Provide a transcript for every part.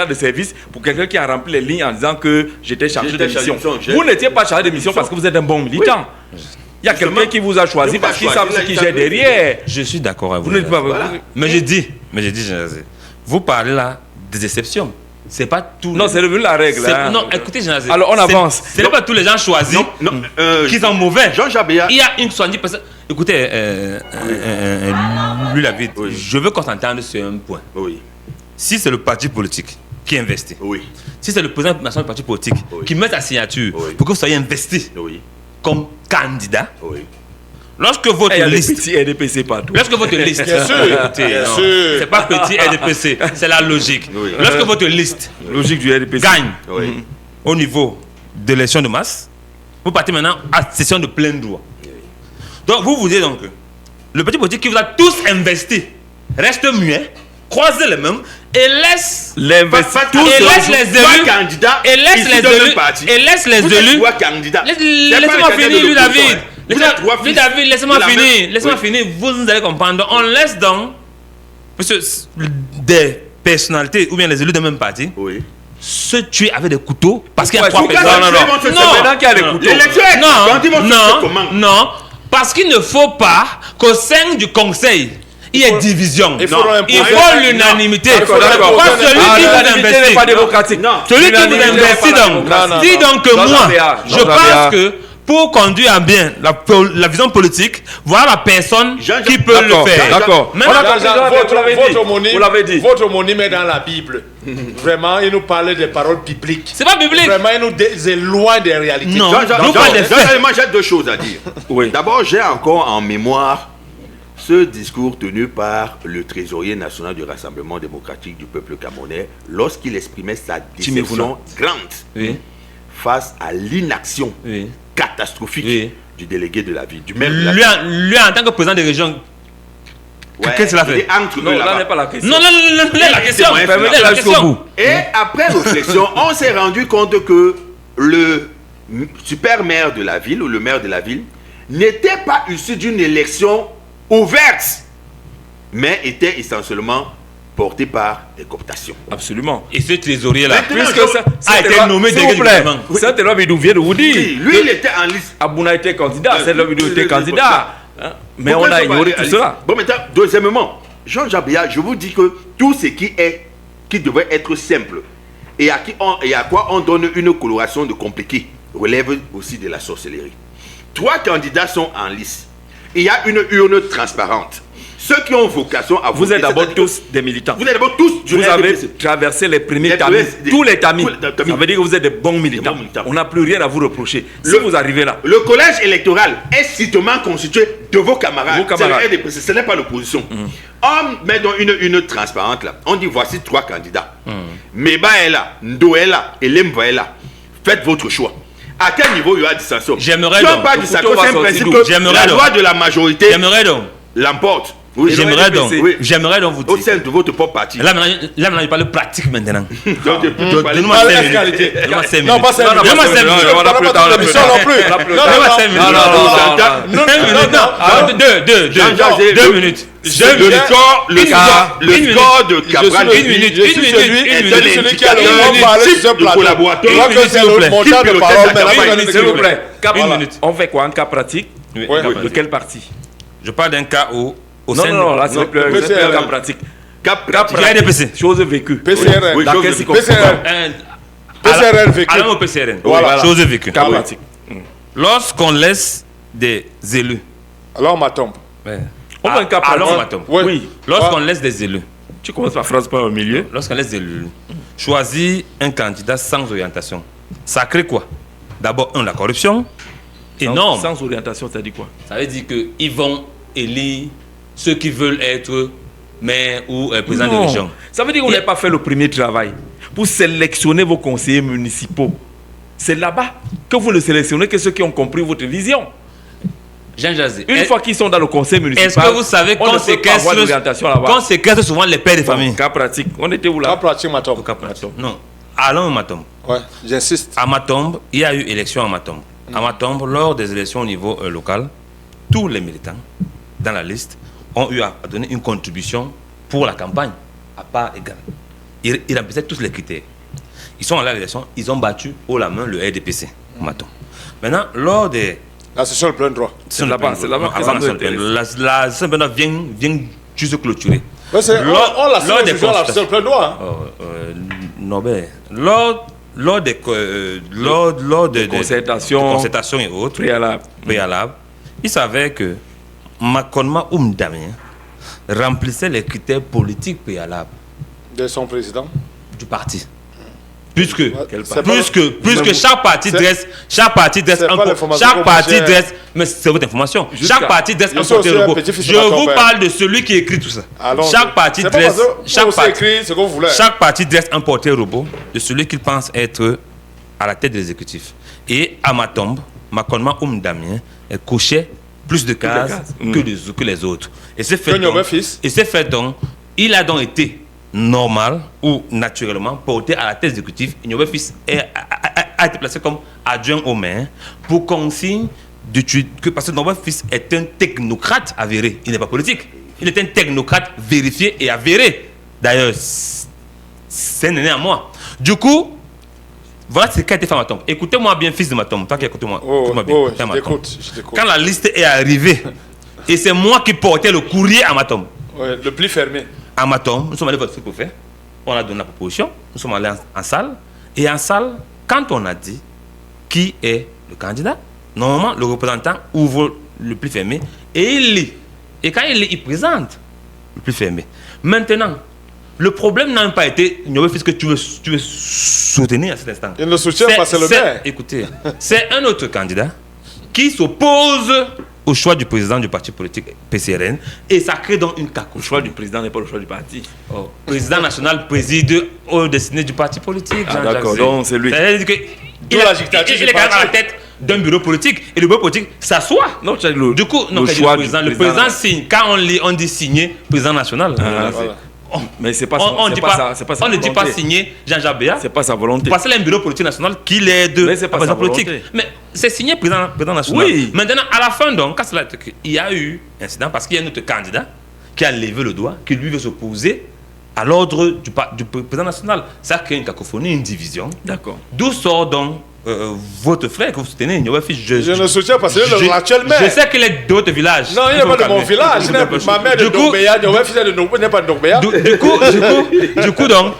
de service pour quelqu'un qui a rempli les lignes en disant que j'étais chargé de mission. Vous n'étiez pas chargé de mission parce que vous êtes un bon militant. Oui. Il y a quelqu'un qui vous a choisi parce qu'il savent ce qui gère derrière. Je suis d'accord avec vous. Voilà. Mais je dis, vous parlez là des exceptions. C'est pas tout. Non, c'est devenu la règle. Hein. Non, écoutez, Jean-Jacques. Alors on avance. Ce n'est pas tous les gens choisis qui sont mauvais. Jean-Jacques Béat. Il y a une 70%. Écoutez, lui, la vie, je veux qu'on s'entende sur un point. Oui. Si c'est le parti politique qui investit, oui. Si c'est le président national du parti politique qui met sa signature pour que vous soyez investi comme candidat, lorsque votre liste. Petit RDPC partout. Lorsque votre liste. Bien sûr. C'est pas petit RDPC, c'est la logique. Lorsque votre liste. Logique du RDPC. Gagne au niveau de l'élection de masse, vous partez maintenant à session de plein droit. Donc vous dites donc que le parti politique qui vous a tous investi reste muet, croisez les mêmes et laisse les élus candidats et laisse les élus. Laissez-moi finir, lui David. Laissez-moi finir. Vous allez comprendre. On laisse donc parce que des personnalités ou bien les élus de même parti se tuer avec des couteaux parce qu'il y a trois personnes. Non. Parce qu'il ne faut pas qu'au sein du conseil, il y ait division. Il faut l'unanimité. Celui qui vous investit donc. Dis donc que moi, je pense que pour conduire à bien la vision politique, voilà la personne qui peut le faire. D'accord. Votre monime est dans la Bible. Vraiment, il nous parlait des paroles bibliques. C'est pas biblique. Vraiment, il nous éloigne des réalités. Non. J'ai deux choses à dire. D'abord, j'ai encore en mémoire ce discours tenu par le trésorier national du Rassemblement démocratique du peuple camerounais lorsqu'il exprimait sa déception grande face à l'inaction catastrophique du délégué de la ville, du maire de la ville. Lui, en tant que président de région, qu'est-ce qu'il a fait? Non, là n'est pas la question. Non, la question. Et après réflexion, on s'est rendu compte que le super maire de la ville ou le maire de la ville n'était pas issu d'une élection ouverte, mais était essentiellement porté par des cooptations. Absolument. Et ce trésorier-là, puisque ça a été nommé directement. C'est l'homme qui vient de vous dire. Lui, il était en liste. Abouna était candidat, c'est l'homme qui était candidat. Mais on a ignoré tout cela. Bon, maintenant, deuxièmement, Jean-Jacques Béat, je vous dis que tout ce qui devrait être simple et à quoi on donne une coloration de compliqué relève aussi de la sorcellerie. 3 candidats sont en liste. Il y a une urne transparente. Ceux qui ont vocation à vous êtes d'abord tous des militants. Vous êtes d'abord tous du Vous avez traversé les premiers tamis, tous les tamis. Ça veut dire que vous êtes des bons militants. On n'a plus rien à vous reprocher. Si vous arrivez là. Le collège électoral est strictement constitué de vos camarades. Ce n'est pas l'opposition. On met donc une transparente là. On dit voici 3 candidats. Meba est là, Ndo est là et Lemva est là. Faites votre choix. À quel niveau il y aura dissension? J'aimerais donc. C'est un principe que la loi de la majorité l'emporte. Oui, j'aimerais donc vous dire. Au sein de votre propre parti. Là, maintenant, je parle pratique maintenant. Donne-moi 5 minutes. Donne-moi 5 minutes. Non, pas 5 minutes. Donne-moi 5 minutes. On n'a pas de l'émission non plus. Donne-moi 5 minutes. Non. 2 minutes. Le score de Cabral. Une minute. Celui qui a le parler sur ce plateau. Collaborateur. C'est le montant de parole. S'il vous plaît. Une minute. On fait quoi? Un cas pratique? De quel parti? Je parle d'un cas où non, là c'est plus un cas pratique. Cas pratique. RDPC. Chose vécue. PCRN. Dans quelle circonstance? PCRN vécu. Allons au PCRN. Voilà. Chose vécue. Cas pratique. Lorsqu'on laisse des élus. Alors on m'attend. On fait un cas pratique. Oui. Lorsqu'on laisse des élus. Tu commences par phrase pas au milieu. Lorsqu'on laisse des élus choisir un candidat sans orientation, ça crée quoi? D'abord, la corruption. Énorme. Sans orientation, ça dit quoi? Ça veut dire qu'ils vont élire ceux qui veulent être maire ou président de région. Ça veut dire qu'on n'a pas fait le premier travail pour sélectionner vos conseillers municipaux. C'est là-bas que vous ne sélectionnez que ceux qui ont compris votre vision. Jean Jazé. Une fois qu'ils sont dans le conseil municipal, est-ce que vous savez qu'on séquestre souvent les pères de famille? Cas pratique. On était où là? Cas pratique, Matom. Non. Allons à Matom. Ouais, j'insiste. À Matom, il y a eu élection à Matom. À Matom, lors des élections au niveau local, tous les militants dans la liste ont eu à donner une contribution pour la campagne à part égale. Ils remplissaient tous les critères. Ils sont allés à l'élection, ils ont battu haut la main le RDPC. Maintenant, lors des... La session le plein droit. C'est là-bas que ça doit être. La session vient juste clôturer. La session le plein droit. Lors des concertations et autres préalables, il s'avère que Makonma Damien remplissait les critères politiques préalables de son président du parti. Puisque chaque parti dresse mais c'est votre information. Chaque parti dresse un portrait robot. Je vous parle de celui qui écrit tout ça. Chaque parti dresse un portrait robot de celui qu'il pense être à la tête de l'exécutif. Et à ma tombe, Makonma Damien cochait plus de cases que les autres. Et c'est fait donc, il a donc été normal ou naturellement porté à la tête exécutive. Ignoble Fils a été placé comme adjoint au maire pour consigne parce que Ignoble Fils est un technocrate avéré. Il n'est pas politique. Il est un technocrate vérifié et avéré. D'ailleurs, c'est un aîné à moi. Du coup, voilà ce qu'a été fait à ma tombe. Écoutez-moi bien, fils de ma tombe. Toi qui écoutez-moi. Je t'écoute. Quand la liste est arrivée, et c'est moi qui portais le courrier à ma tombe. Le pli fermé. À ma tombe, nous sommes allés voter pour faire. On a donné la proposition. Nous sommes allés en salle. Et en salle, quand on a dit qui est le candidat, normalement, le représentant ouvre le pli fermé et il lit. Et quand il lit, il présente le pli fermé. Maintenant, le problème n'a pas été ce que tu veux soutenir à cet instant. Il ne soutient pas, c'est le maire. Écoutez, c'est un autre candidat qui s'oppose au choix du président du parti politique PCRN et ça crée donc une cacophonie. Le choix du président n'est pas le choix du parti. Le président national préside aux destinées du parti politique. D'accord, donc c'est lui. C'est-à-dire qu'il est quand même à la tête d'un bureau politique et le bureau politique s'assoit. Non, du coup, le président signe. Quand on dit signer, président national. Mais c'est pas on ne dit pas signer Jean-Jacques Béat. C'est pas sa volonté. Parce qu'il a un bureau politique national qui l'aide à président politique. Mais c'est signé président national. Oui. Maintenant, à la fin, donc, il y a eu un incident parce qu'il y a un autre candidat qui a levé le doigt, qui lui veut s'opposer à l'ordre du président national. Ça crée une cacophonie, une division. D'accord. D'où sort donc votre frère que vous soutenez, je ne soutiens pas, c'est l'actuel maire. Je sais qu'il est de votre village. Non, il n'est pas de mon village. Ma mère de Dogbéa, n'est pas de Dogbéa. Du coup, donc,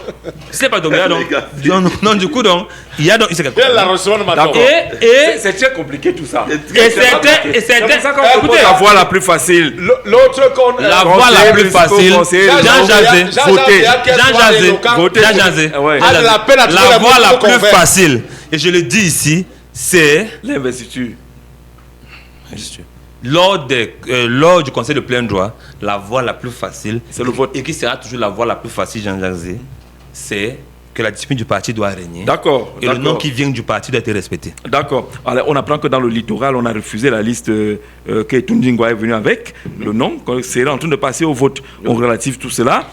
ce n'est pas Dogbéa, donc. Non, du coup, donc, il y a donc. Et c'est très compliqué tout ça. Et c'est la voie la plus facile. L'autre qu'on. La voie la plus facile. Jean Jazé. La voie la plus facile. Et je le dis ici, c'est l'investiture. Lors du conseil de plein droit, la voie la plus facile, c'est le vote. Et qui sera toujours la voie la plus facile, Jean Jazé, c'est que la discipline du parti doit régner. D'accord. Et le nom qui vient du parti doit être respecté. D'accord. Alors, on apprend que dans le littoral, on a refusé la liste que Tundingwa est venu avec, le nom, qu'on serait en train de passer au vote. On relative tout cela.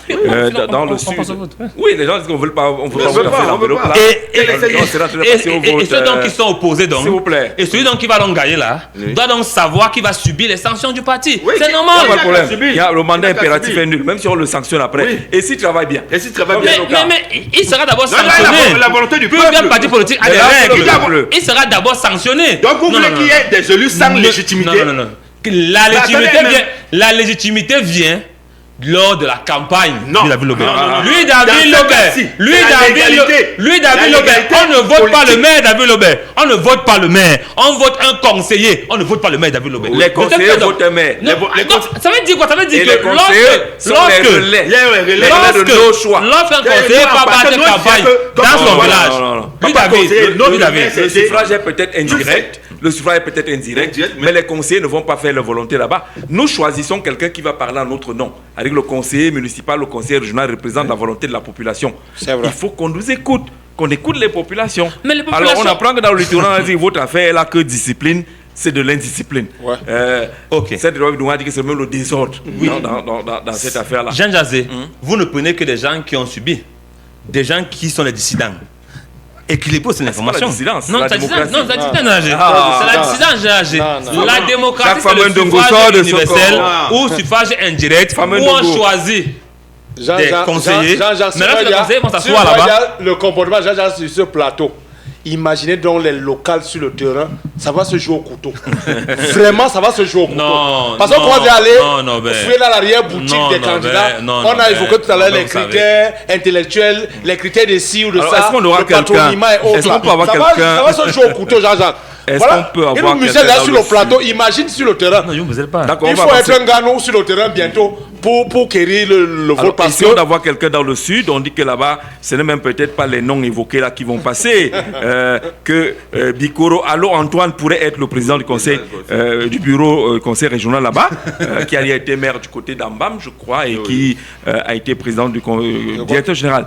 Dans le sud. Oui, les gens disent qu'on ne veut pas l'enveloppe là. Et ceux donc qui sont opposés, donc, s'il vous plaît. Et celui donc qui va donc gagner là, doit donc savoir qu'il va subir les sanctions du parti. C'est normal. Il n'y a pas de problème. Il y a le mandat impératif est nul, même si on le sanctionne après. Et s'il travaille bien. Mais il sera d'abord sanctionné. La volonté du peuple. Le parti politique a des règles. Il sera d'abord sanctionné. Donc vous voulez qu'il y ait des élus sans légitimité? Non. La légitimité vient lors de la campagne de la ville Lobé. Lui, David Lobé, on ne vote pas le maire David Lobé. On ne vote pas le maire. On vote un conseiller. On ne vote pas le maire David Lobé. Les conseillers votent un maire. Ça veut dire quoi? Ça veut dire que lorsqu'un conseiller part battre campagne dans son village, le suffrage est peut-être indirect. Le suffrage est peut-être indirect, mais les conseillers ne vont pas faire leur volonté là-bas. Nous choisissons quelqu'un qui va parler en notre nom. Avec le conseiller municipal, le conseiller régional représente la volonté de la population. Il faut qu'on nous écoute, qu'on écoute les populations. Alors on apprend que dans le littoral, on dit votre affaire est là que discipline. C'est de l'indiscipline. Cette loi nous a dit que c'est même le désordre dans cette affaire-là. Jean Jazé, vous ne prenez que des gens qui ont subi, des gens qui sont les dissidents. Équilibré, c'est l'information. Non, c'est la dissidence. C'est la dissidence. La démocratie, c'est le suffrage universel ou suffrage indirect où on choisit des conseillers. Jean-Jacques, mais là, les conseillers vont s'asseoir là-bas. Le comportement de Jean-Jacques sur ce plateau. Imaginez donc les locales sur le terrain, ça va se jouer au couteau. Vraiment, ça va se jouer au couteau. Non, parce qu'on va aller fouiller dans l'arrière-boutique des candidats. On a évoqué tout à l'heure les critères intellectuels, les critères de ci ou de ça, est-ce qu'on aura quelqu'un? Est-ce qu'on peut avoir quelqu'un? Ça va se jouer au couteau, Jean-Jacques. Est-ce qu'on peut avoir Michel là sur le plateau, imagine sur le terrain. Non, je ne vous aide pas. Il faut être un gars sur le terrain bientôt pour quérir le vote. Parce qu'on d'avoir quelqu'un dans le sud, on dit que là-bas, ce n'est même peut-être pas les noms évoqués là qui vont passer. Que Bikoro Allo Antoine pourrait être le président du conseil du bureau conseil régional là-bas, qui a été maire du côté d'Ambam, je crois, et qui a été président du directeur général.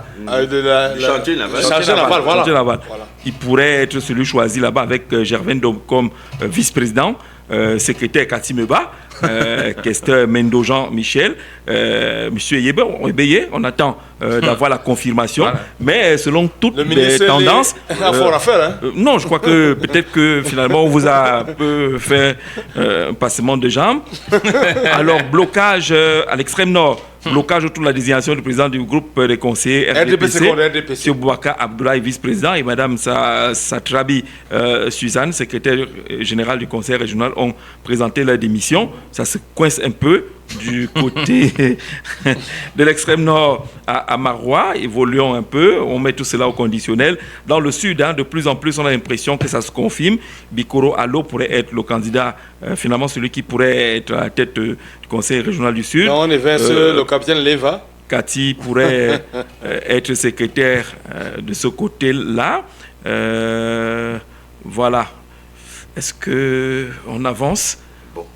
Chantier Laval, voilà. Il pourrait être celui choisi là-bas avec Gervain comme vice-président, secrétaire Katimeba, questeur Mendo Jean-Michel, monsieur Yébé, on attend d'avoir la confirmation. Voilà. Mais selon toutes les tendances... non, je crois que peut-être que finalement on vous a un peu fait un passement de jambes. Alors, blocage à l'extrême nord. Blocage autour de la désignation du président du groupe des conseillers RDPC, M. Boubacar Abdoulaye, vice-président, et Mme Satrabi Suzanne, secrétaire générale du conseil régional, ont présenté leur démission. Ça se coince un peu du côté de l'extrême nord à Marois. Évoluons un peu, on met tout cela au conditionnel. Dans le sud, de plus en plus, on a l'impression que ça se confirme. Bikoro Allo pourrait être le candidat, finalement celui qui pourrait être à la tête du conseil régional du sud. Non, on évince le capitaine Leva. Cathy pourrait être secrétaire de ce côté-là. Voilà. Est-ce qu'on avance?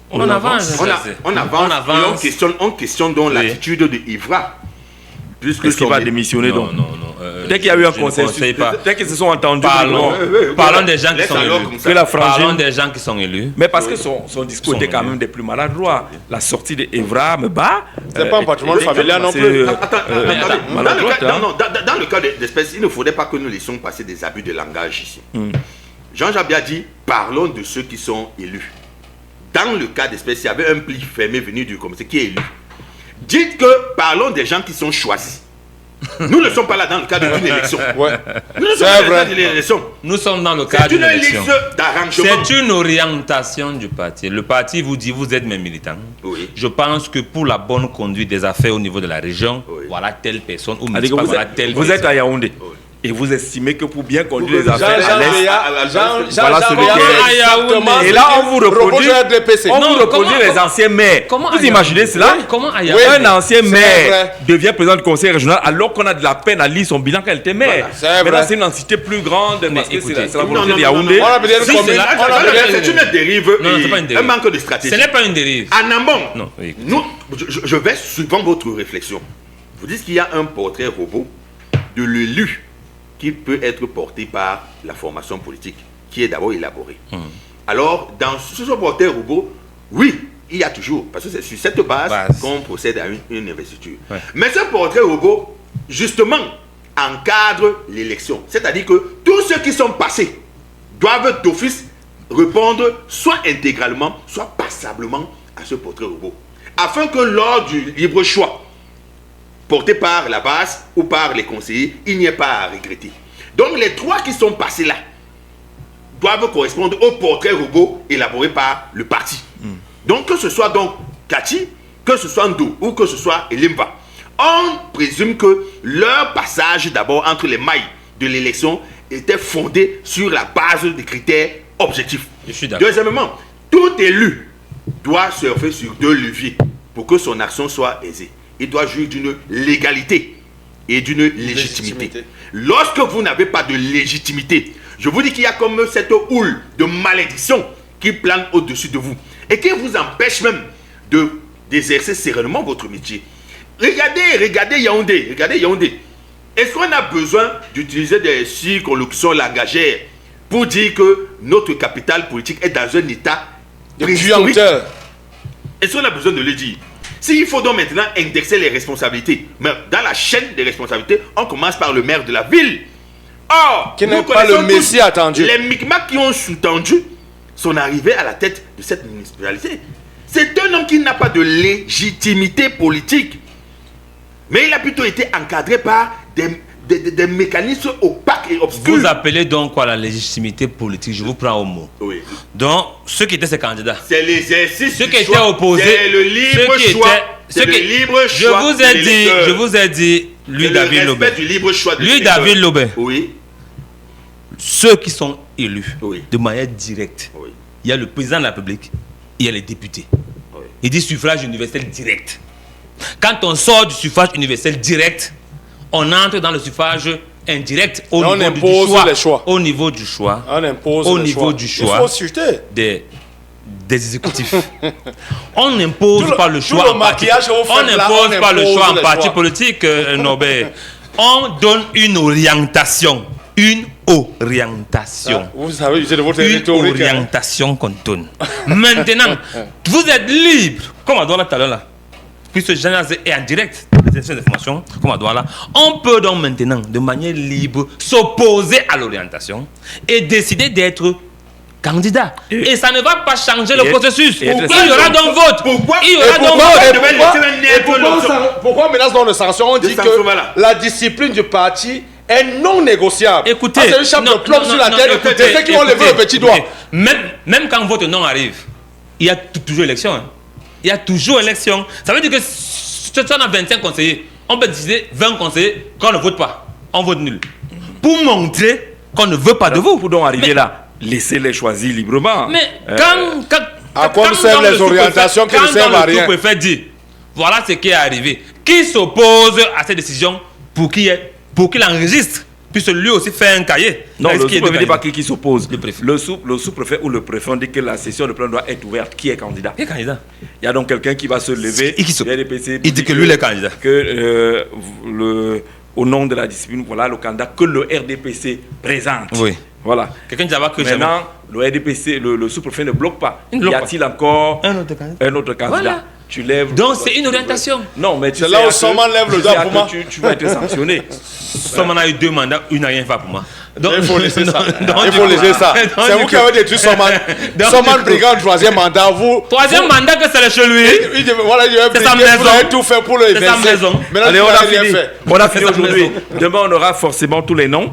On avance. On questionne donc l'attitude de Ivra. Est-ce qu'il va démissionner donc? Non. Dès qu'il y a eu un consensus, dès qu'ils se sont entendus, parlons des gens qui sont élus. Parlons des gens qui sont élus. Mais parce que son discours était quand même des plus maladroits. La sortie d'Evra me bat. C'est pas un patrimoine familial non plus. Dans le cas d'espèce, il ne faudrait pas que nous laissions passer des abus de langage ici. Jean-Jacques a dit, parlons de ceux qui sont élus. Dans le cas d'espèce, il y avait un pli fermé venu du comité qui est élu. Dites que parlons des gens qui sont choisis. Nous ne sommes pas là dans le cadre d'une élection. Nous sommes dans le cadre d'une élection. C'est une orientation du parti. Le parti vous dit, vous êtes mes militants. Oui. Je pense que pour la bonne conduite des affaires au niveau de la région, voilà telle personne ou vous êtes à Yaoundé. Oui. Et vous estimez que pour bien conduire les affaires à l'Est, voilà celui qui est. Et là, on vous reproduit les anciens maires. Vous imaginez cela? Un ancien maire devient président du conseil régional alors qu'on a de la peine à lire son bilan quand elle était maire. Maintenant, c'est une entité plus grande parce que c'est la volonté de Yaoundé. C'est une dérive, un manque de stratégie. Ce n'est pas une dérive. En amont, je vais suivant votre réflexion. Vous dites qu'il y a un portrait robot de l'élu qui peut être porté par la formation politique, qui est d'abord élaborée. Alors, dans ce portrait robot, oui, il y a toujours, parce que c'est sur cette base qu'on procède à une investiture. Ouais. Mais ce portrait robot, justement, encadre l'élection. C'est-à-dire que tous ceux qui sont passés doivent d'office répondre soit intégralement, soit passablement à ce portrait robot. Afin que lors du libre choix, porté par la base ou par les conseillers, il n'y ait pas à regretter. Donc les trois qui sont passés là doivent correspondre au portrait robot élaboré par le parti. Donc que ce soit donc Kati, que ce soit Ndo ou que ce soit Elimba, on présume que leur passage d'abord entre les mailles de l'élection était fondé sur la base des critères objectifs. Deuxièmement, tout élu doit surfer sur deux leviers pour que son action soit aisée. Il doit jouir d'une légalité et d'une légitimité. Lorsque vous n'avez pas de légitimité, je vous dis qu'il y a comme cette houle de malédiction qui plane au-dessus de vous et qui vous empêche même d'exercer sereinement votre métier. Regardez Yaoundé. Est-ce qu'on a besoin d'utiliser des circonlocutions langagères pour dire que notre capitale politique est dans un état préhistorique? Est-ce qu'on a besoin de le dire? S'il faut donc maintenant indexer les responsabilités, mais dans la chaîne des responsabilités, on commence par le maire de la ville. Or, qui n'est pas le messie attendu. Les micmacs qui ont sous-tendu son arrivée à la tête de cette municipalité. C'est un homme qui n'a pas de légitimité politique. Mais il a plutôt été encadré par des mécanismes opaques et obscurs. Vous appelez donc quoi la légitimité politique? Je vous prends au mot. Oui. Donc, ceux qui étaient ces candidats, c'est l'exercice. Ceux qui étaient opposés, c'est le libre choix. C'est le libre choix. Je vous ai dit, lui, David Lobé. Du libre choix de lui, David Lobé. Oui. Ceux qui sont élus oui. de manière directe, oui. il y a le président de la République, il y a les députés. Oui. Il dit suffrage universel direct. Quand on sort du suffrage universel direct, on entre dans le suffrage indirect au niveau du choix. Les choix. Au niveau du choix. On impose au les niveau choix. Du choix. Il faut chuter. Des exécutifs. On n'impose pas le choix en parti. On n'impose pas le choix en parti politique, Nobel. On donne une orientation. Une orientation. Ah, vous savez, c'est de votre une rhétorique. orientation qu'on donne. Maintenant, vous êtes libre, comme à Douala tout à l'heure là. Puisque ce général est en direct, les informations, comme à Douala. On peut donc maintenant, de manière libre, s'opposer à l'orientation et décider d'être candidat. Et ça ne va pas changer le processus. Il y aura donc vote. Pourquoi il y aura donc vote. Pourquoi menace dans le sanction? On dit que la discipline du parti est non négociable. Écoutez, c'est une chape de plomb sur la tête. Écoutez, c'est ceux qui vont lever le petit doigt. Même quand votre nom arrive, il y a toujours élection. Hein. Il y a toujours élection. Ça veut dire que si on a 25 conseillers, on peut décider 20 conseillers qu'on ne vote pas. On vote nul. Pour montrer qu'on ne veut pas de vous. Pour donc arriver là, laissez-les choisir librement. Mais quand à quoi servent les orientations qui ne servent à rien? Quand le sous-préfet dit, voilà ce qui est arrivé. Qui s'oppose à cette décision pour qu'il enregistre, puisque lui aussi fait un cahier. Non, le sous-préfet ne dit pas qui s'oppose. Le sous-préfet ou le préfet dit que la session de plein doit être ouverte. Qui est candidat? Qui est candidat? Il y a donc quelqu'un qui va se lever. Il dit que lui, il est candidat. Que au nom de la discipline, voilà le candidat que le RDPC présente. Oui. Voilà. Quelqu'un dit que maintenant, le RDPC, le sous-préfet ne bloque pas. Y a-t-il encore un autre candidat? Voilà. Tu lèves. Donc c'est une orientation. Non, mais c'est là où Soman lève le doigt pour moi. Tu vas être sanctionné. Soman a eu 2 mandats, une n'a rien fait pour moi. Donc, il faut laisser ça. Il faut laisser ça. C'est vous qui avez détruit Soman. Soman brigand 3e mandat. Vous. 3e mandat que c'est chez lui. Voilà, c'est sa maison. Vous avez tout fait pour le C'est sa maison. Allez, on a fini aujourd'hui. Demain, on aura forcément tous les noms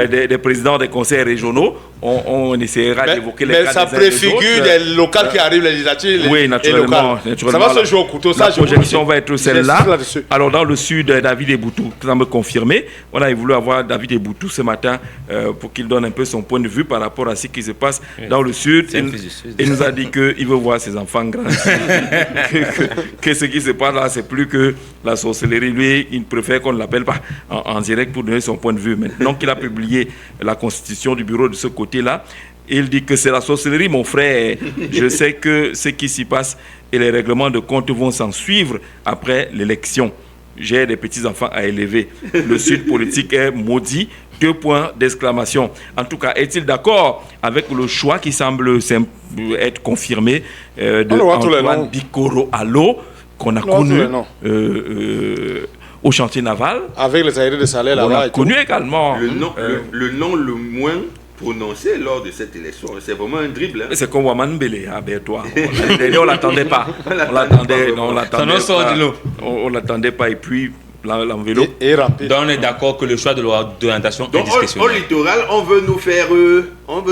des présidents des conseils régionaux. On essaiera d'évoquer les cas. Mais ça préfigure des locales qui arrivent, les législatives. Oui, naturellement. Ça va se jouer au couteau. La projection va être celle-là. Alors, dans le sud, David Eboutou, ça me confirmer. On a voulu avoir David Eboutou ce matin pour qu'il donne un peu son point de vue par rapport à ce qui se passe dans le sud. Il nous a dit qu'il veut voir ses enfants grandir. que ce qui se passe là, c'est plus que la sorcellerie. Lui, il préfère qu'on ne l'appelle pas en direct pour donner son point de vue. Maintenant qu'il a publié la constitution du bureau de ce côté-là, il dit que c'est la sorcellerie, mon frère. Je sais que ce qui s'y passe et les règlements de compte vont s'en suivre après l'élection. J'ai des petits-enfants à élever. Le sud politique est maudit. 2 points d'exclamation. En tout cas, est-il d'accord avec le choix qui semble être confirmé de Antoine Bikoro Allo, qu'on a connu au chantier naval? Avec les aérés de salaire là-bas. On a connu également. Le nom le moins prononcé lors de cette élection, c'est vraiment un dribble. Hein. C'est comme Waman Bele, toi. On l'attendait pas. On l'attendait pas et puis l'enveloppe. Donc on est d'accord que le choix de l'orientation est discrétionnaire. Au littoral, on veut nous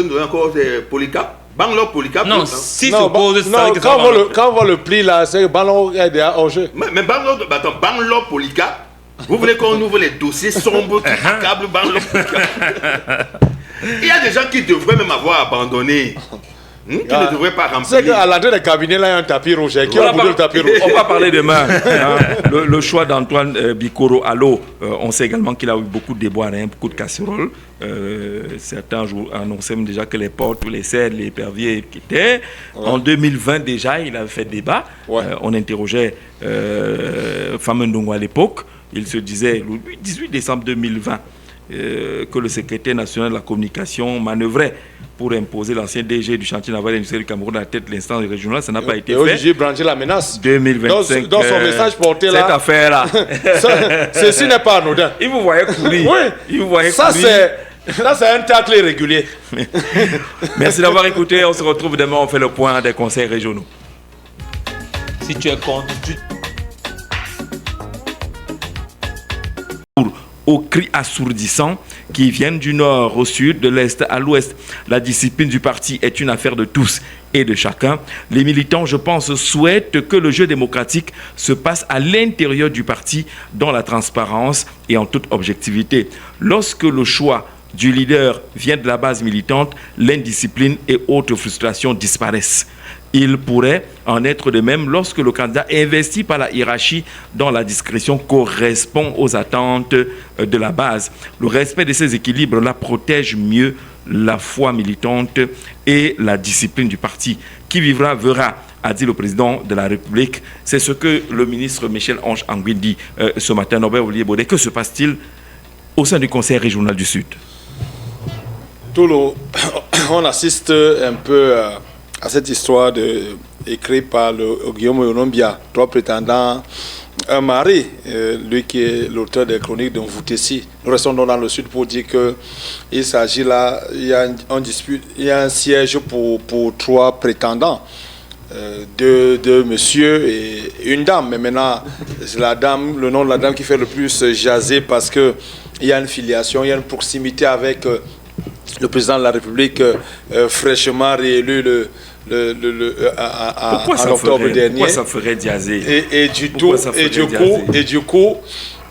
donner encore des polycapes. Banlor polycap. Non, si s'oppose, quand on voit le prix là, c'est Banlor est déjà en jeu. Mais Banlor polycap, vous voulez qu'on ouvre les dossiers sombres qui accablent Banlor polycap? Il y a des gens qui devraient même avoir abandonné. Qui ne devraient pas remplir. C'est qu'à l'entrée des cabinets, là, il y a un tapis rouge. Qui a voulu le tapis rouge? On va parler demain. Le choix d'Antoine Bikoro Allo, on sait également qu'il a eu beaucoup de déboires, beaucoup de casseroles. Certains annonçaient même déjà que les portes, les serres, les éperviers quittaient. En 2020, déjà, il avait fait débat. On interrogeait Fameux Ndongo à l'époque. Il se disait, le 18 décembre 2020, que le secrétaire national de la communication manœuvrait pour imposer l'ancien DG du chantier naval industriel du Cameroun à la tête de l'instance régionale. Ça n'a pas été fait. J'ai branché la menace. 2025. Dans son message porté là. Cette affaire-là. Ceci n'est pas anodin. Il vous voyait courir. Oui. Ça, c'est un tacle régulier. Merci d'avoir écouté. On se retrouve demain. On fait le point des conseils régionaux. Si tu es contre, aux cris assourdissants qui viennent du nord au sud, de l'est à l'ouest. La discipline du parti est une affaire de tous et de chacun. Les militants, je pense, souhaitent que le jeu démocratique se passe à l'intérieur du parti dans la transparence et en toute objectivité. Lorsque le choix du leader vient de la base militante, l'indiscipline et autres frustrations disparaissent. Il pourrait en être de même lorsque le candidat investi par la hiérarchie dans la discrétion correspond aux attentes de la base. Le respect de ces équilibres-là protège mieux la foi militante et la discipline du parti. Qui vivra verra, a dit le président de la République. C'est ce que le ministre Michel-Ange Anguille dit ce matin. Norbert Olivier Baudet, que se passe-t-il au sein du Conseil régional du Sud? On assiste un peu à cette histoire écrite par Guillaume Yonombia, 3 prétendants, un mari, lui qui est l'auteur des chroniques de Mvoutessi. Nous restons dans le sud pour dire qu'il s'agit là, il y a un siège pour 3 prétendants. Deux monsieur et une dame, mais maintenant c'est la dame, le nom de la dame qui fait le plus jaser parce qu'il y a une filiation, il y a une proximité avec le président de la République fraîchement réélu en octobre dernier. Pourquoi ça ferait jaser? Et du coup,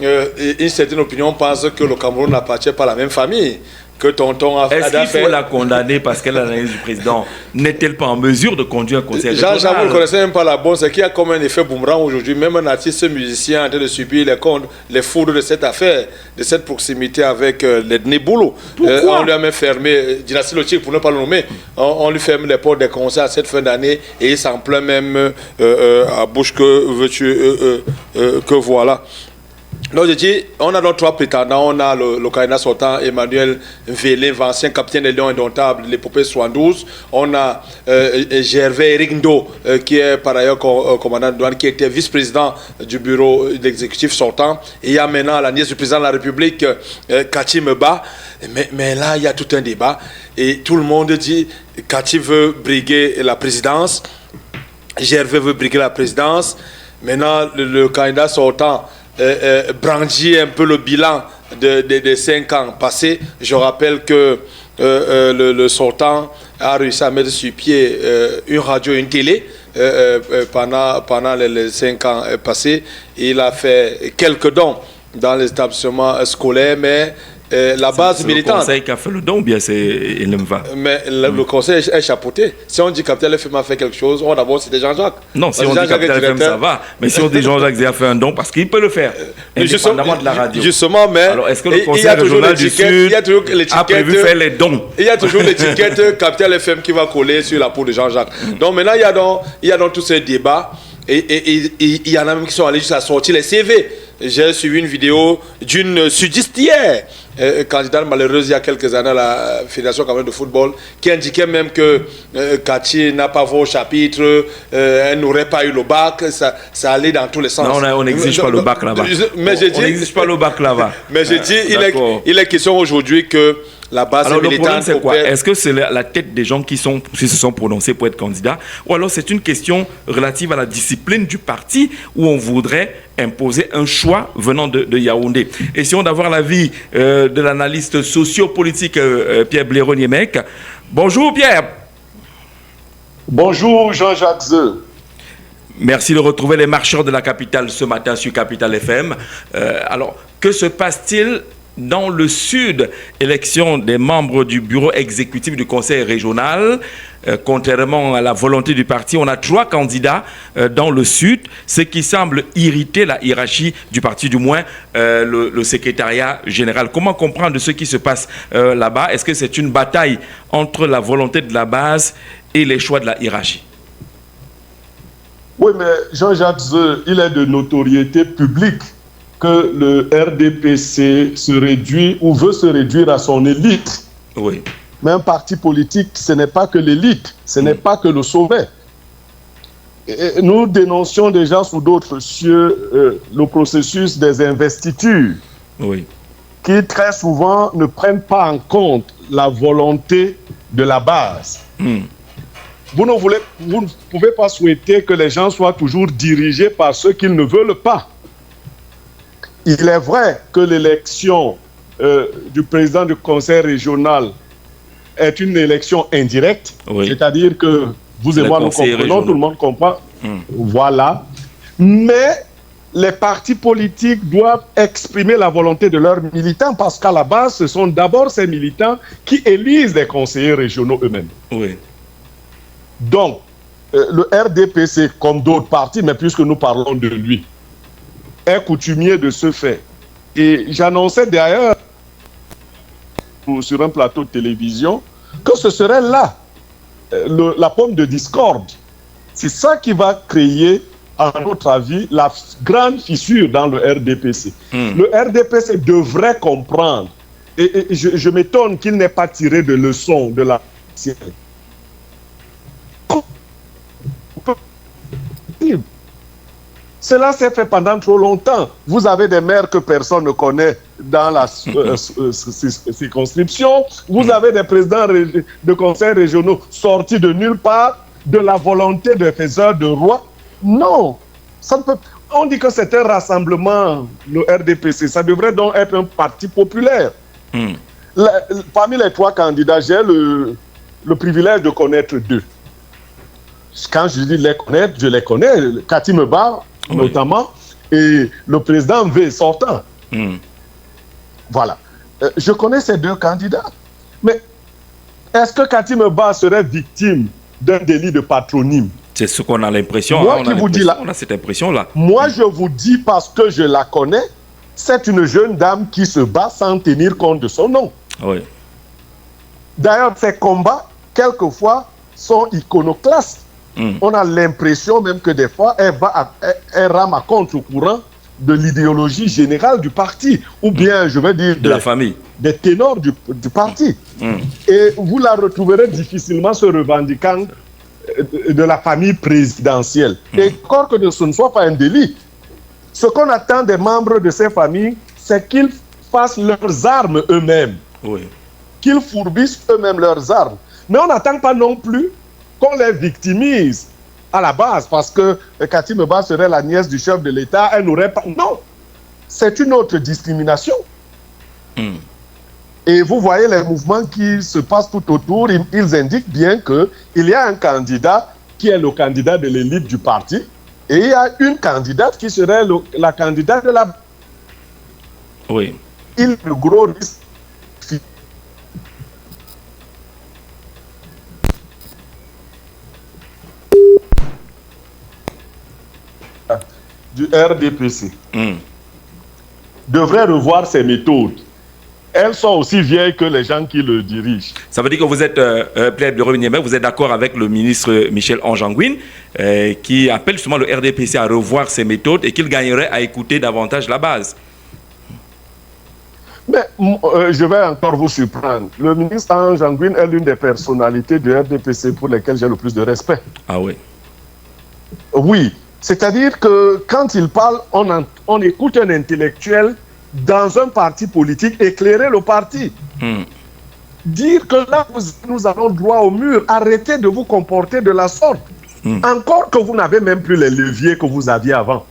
une certaine opinion pense que le Cameroun n'appartient pas à la même famille. Que tonton a fait. Est-ce qu'il faut la condamner parce que l'analyse du président n'est-elle pas en mesure de conduire un conseil régional? Jean, vous ne connaissez même pas la bonne, c'est qu'il y a comme un effet boomerang aujourd'hui. Même un artiste musicien en train de subir les foudres de cette affaire, de cette proximité avec l'ethnie Boulou. On lui a même fermé, Dynastie Lotique pour ne pas le nommer, on lui ferme les portes des concerts à cette fin d'année et il s'en plaint même à bouche que veux-tu que voilà. Donc je dis, on a nos 3 prétendants, on a le candidat sortant Emmanuel Vélin, ancien capitaine des Lions Indomptables, l'épopée 72. On a Gervais Eric Ndo, qui est par ailleurs commandant de douane, qui était vice-président du bureau d'exécutif sortant. Et il y a maintenant la nièce du président de la République, Kati Meba. Mais là, il y a tout un débat. Et tout le monde dit, Kati veut briguer la présidence, Gervais veut briguer la présidence. Maintenant, le candidat sortant brandit un peu le bilan des 5 ans passés. Je rappelle que le sortant a réussi à mettre sur pied une radio et une télé pendant les 5 ans passés. Il a fait quelques dons dans les établissements scolaires, mais la base militante. C'est le conseil qui a fait le don ou bien c'est Elemva? Mais le conseil est chapeauté. Si on dit Capital FM a fait quelque chose, d'abord c'était Jean-Jacques. Non, si on dit Capital FM ça va. Mais si on dit Jean-Jacques a fait un don, parce qu'il peut le faire, indépendamment de la radio. Justement, mais alors est-ce que le conseil régional du Sud a prévu faire les dons? Il y a toujours l'étiquette Capital FM qui va coller sur la peau de Jean-Jacques. Donc maintenant, il y a donc tous ces débats. Et il y en a même qui sont allés jusqu'à sortir les CV. J'ai suivi une vidéo d'une sudiste hier, candidate malheureuse il y a quelques années à la Fédération camerounaise de football, qui indiquait même que Kati n'a pas voté au chapitre, elle n'aurait pas eu le bac, ça allait dans tous les sens. Non, on n'exige pas le bac là-bas. On n'exige pas le bac là-bas. Mais j'ai dit, il est question aujourd'hui que la base alors militante... le problème c'est quoi? Est-ce que c'est la tête des gens qui se sont prononcés pour être candidats, ou alors c'est une question relative à la discipline du parti où on voudrait imposer un choix venant de Yaoundé? Essayons d'avoir l'avis de l'analyste socio-politique Pierre Blaireau-Niemec. Bonjour Pierre. Bonjour Jean-Jacques Zeu. Merci de retrouver les marcheurs de la capitale ce matin sur Capital FM. Alors, que se passe-t-il dans le sud? Élection des membres du bureau exécutif du conseil régional. Contrairement à la volonté du parti, on a 3 candidats dans le sud, ce qui semble irriter la hiérarchie du parti, du moins le secrétariat général. Comment comprendre ce qui se passe là-bas? Est-ce que c'est une bataille entre la volonté de la base et les choix de la hiérarchie? Oui, mais Jean-Jacques Zeu, il est de notoriété publique que le RDPC se réduit ou veut se réduire à son élite. Oui. Mais un parti politique, ce n'est pas que l'élite, ce n'est pas que le sommet. Et nous dénoncions déjà sous d'autres cieux le processus des investitures, oui, qui très souvent ne prennent pas en compte la volonté de la base. Vous ne pouvez pas souhaiter que les gens soient toujours dirigés par ceux qu'ils ne veulent pas. il est vrai que l'élection du président du conseil régional est une élection indirecte, c'est-à-dire que vous et moi nous comprenons, tout le monde comprend. Voilà. Mais les partis politiques doivent exprimer la volonté de leurs militants parce qu'à la base, ce sont d'abord ces militants qui élisent les conseillers régionaux eux-mêmes. Oui. Donc, le RDPC, comme d'autres partis, mais puisque nous parlons de lui, est coutumier de ce fait. Et j'annonçais d'ailleurs sur un plateau de télévision que ce serait là la pomme de discorde. C'est ça qui va créer, à notre avis, la grande fissure dans le RDPC. Le RDPC devrait comprendre, et je m'étonne qu'il n'ait pas tiré de leçons de la... Cela s'est fait pendant trop longtemps. Vous avez des maires que personne ne connaît dans la circonscription. Vous avez des présidents de conseils régionaux sortis de nulle part, de la volonté des faiseurs de roi. Non, ça ne peut... On dit que c'est un rassemblement, le RDPC. Ça devrait donc être un parti populaire. Parmi les 3 candidats, j'ai le privilège de connaître 2. Quand je dis les connaître, je les connais. Cathy Meba, notamment, et le président V sortant. Voilà. Je connais ces 2 candidats. Mais est-ce que Cathy Meba serait victime d'un délit de patronyme? C'est ce qu'on a l'impression. Moi qui vous dis là. On a cette impression-là. Moi, je vous dis parce que je la connais, c'est une jeune dame qui se bat sans tenir compte de son nom. Oui. D'ailleurs, ces combats, quelquefois, sont iconoclastes. On a l'impression même que des fois, elle rame à contre-courant de l'idéologie générale du parti, ou bien, je vais dire, de la famille, des ténors du parti. Et vous la retrouverez difficilement se revendiquant de la famille présidentielle. Et encore que ce ne soit pas un délit, ce qu'on attend des membres de ces familles, c'est qu'ils fassent leurs armes eux-mêmes. Qu'ils fourbissent eux-mêmes leurs armes. Mais on n'attend pas non plus qu'on les victimise à la base, parce que Cathy Meba serait la nièce du chef de l'État, elle n'aurait pas... Non, c'est une autre discrimination. Et vous voyez les mouvements qui se passent tout autour, ils indiquent bien qu'il y a un candidat qui est le candidat de l'élite du parti, et il y a une candidate qui serait la candidate de la... Oui. Le gros risque du RDPC devrait revoir ses méthodes. Elles sont aussi vieilles que les gens qui le dirigent. Ça veut dire que vous êtes, Plaide Leroy-Niémé, vous êtes d'accord avec le ministre Michel Onjangouine qui appelle justement le RDPC à revoir ses méthodes et qu'il gagnerait à écouter davantage la base. Mais je vais encore vous surprendre. Le ministre Onjangouine est l'une des personnalités du RDPC pour lesquelles j'ai le plus de respect. Ah oui? Oui. C'est-à-dire que quand il parle, on écoute un intellectuel dans un parti politique éclairer le parti. Dire que là, nous allons droit au mur, arrêtez de vous comporter de la sorte. Encore que vous n'avez même plus les leviers que vous aviez avant.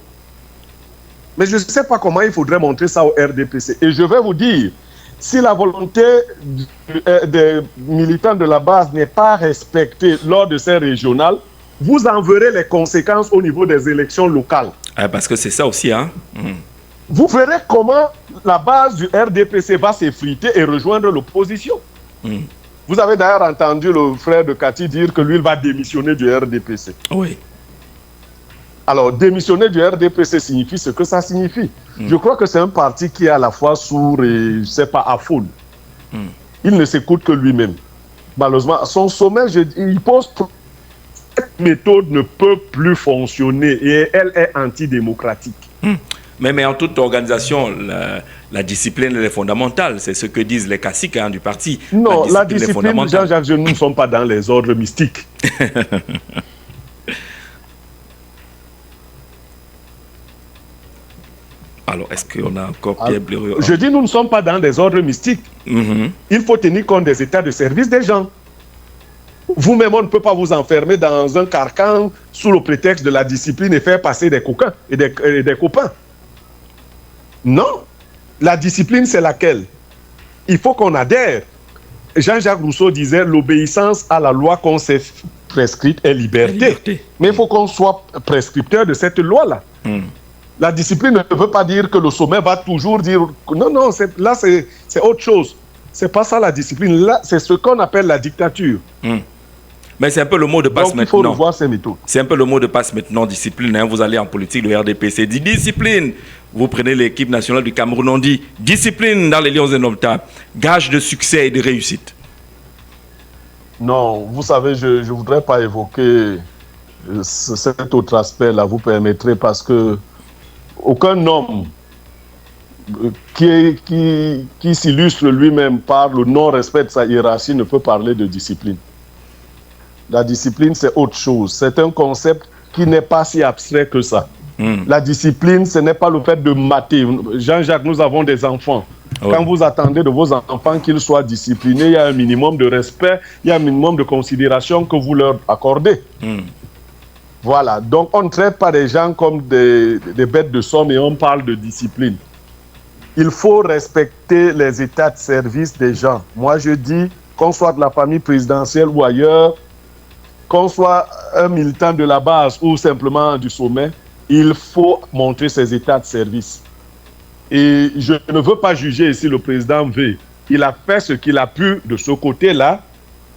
Mais je ne sais pas comment il faudrait montrer ça au RDPC. Et je vais vous dire, si la volonté des militants de la base n'est pas respectée lors de ces régionales, vous en verrez les conséquences au niveau des élections locales. Parce que c'est ça aussi, hein. Vous verrez comment la base du RDPC va s'effriter et rejoindre l'opposition. Vous avez d'ailleurs entendu le frère de Cathy dire que lui, il va démissionner du RDPC. Oui. Alors, démissionner du RDPC signifie ce que ça signifie. Je crois que c'est un parti qui est à la fois sourd et, je ne sais pas, affolé. Il ne s'écoute que lui-même. Malheureusement, à son sommet, il pose... Cette méthode ne peut plus fonctionner et elle est antidémocratique. Mais en toute organisation, la discipline elle est fondamentale. C'est ce que disent les caciques du parti. Non, la discipline, Jean-Jacques, nous ne sommes pas dans les ordres mystiques. Alors, est-ce qu'on a encore Pierre Blériot? Je dis nous ne sommes pas dans des ordres mystiques. Il faut tenir compte des états de service des gens. Vous-même, on ne peut pas vous enfermer dans un carcan sous le prétexte de la discipline et faire passer des coquins et des copains. Non. La discipline, c'est laquelle? Il faut qu'on adhère. Jean-Jacques Rousseau disait l'obéissance à la loi qu'on s'est prescrite est liberté. Mais il faut qu'on soit prescripteur de cette loi-là. La discipline ne veut pas dire que le sommet va toujours dire... Non, là, c'est autre chose. C'est pas ça la discipline. Là, c'est ce qu'on appelle la dictature. Mais c'est un peu le mot de passe maintenant. Il faut revoir ces méthodes. C'est un peu le mot de passe maintenant, discipline. Hein. Vous allez en politique, le RDPC dit discipline. Vous prenez l'équipe nationale du Cameroun, on dit discipline dans les Lions indomptables. Gage de succès et de réussite. Non, vous savez, je ne voudrais pas évoquer cet autre aspect-là, vous permettrez, parce que aucun homme qui s'illustre lui-même par le non-respect de sa hiérarchie ne peut parler de discipline. La discipline, c'est autre chose. C'est un concept qui n'est pas si abstrait que ça. La discipline, ce n'est pas le fait de mater. Jean-Jacques, nous avons des enfants. Quand vous attendez de vos enfants qu'ils soient disciplinés, il y a un minimum de respect, il y a un minimum de considération que vous leur accordez. Voilà. Donc, on ne traite pas les gens comme des bêtes de somme et on parle de discipline. Il faut respecter les états de service des gens. Moi, je dis, qu'on soit de la famille présidentielle ou ailleurs, qu'on soit un militant de la base ou simplement du sommet, il faut montrer ses états de service. Et je ne veux pas juger si le président veut. Il a fait ce qu'il a pu de ce côté-là.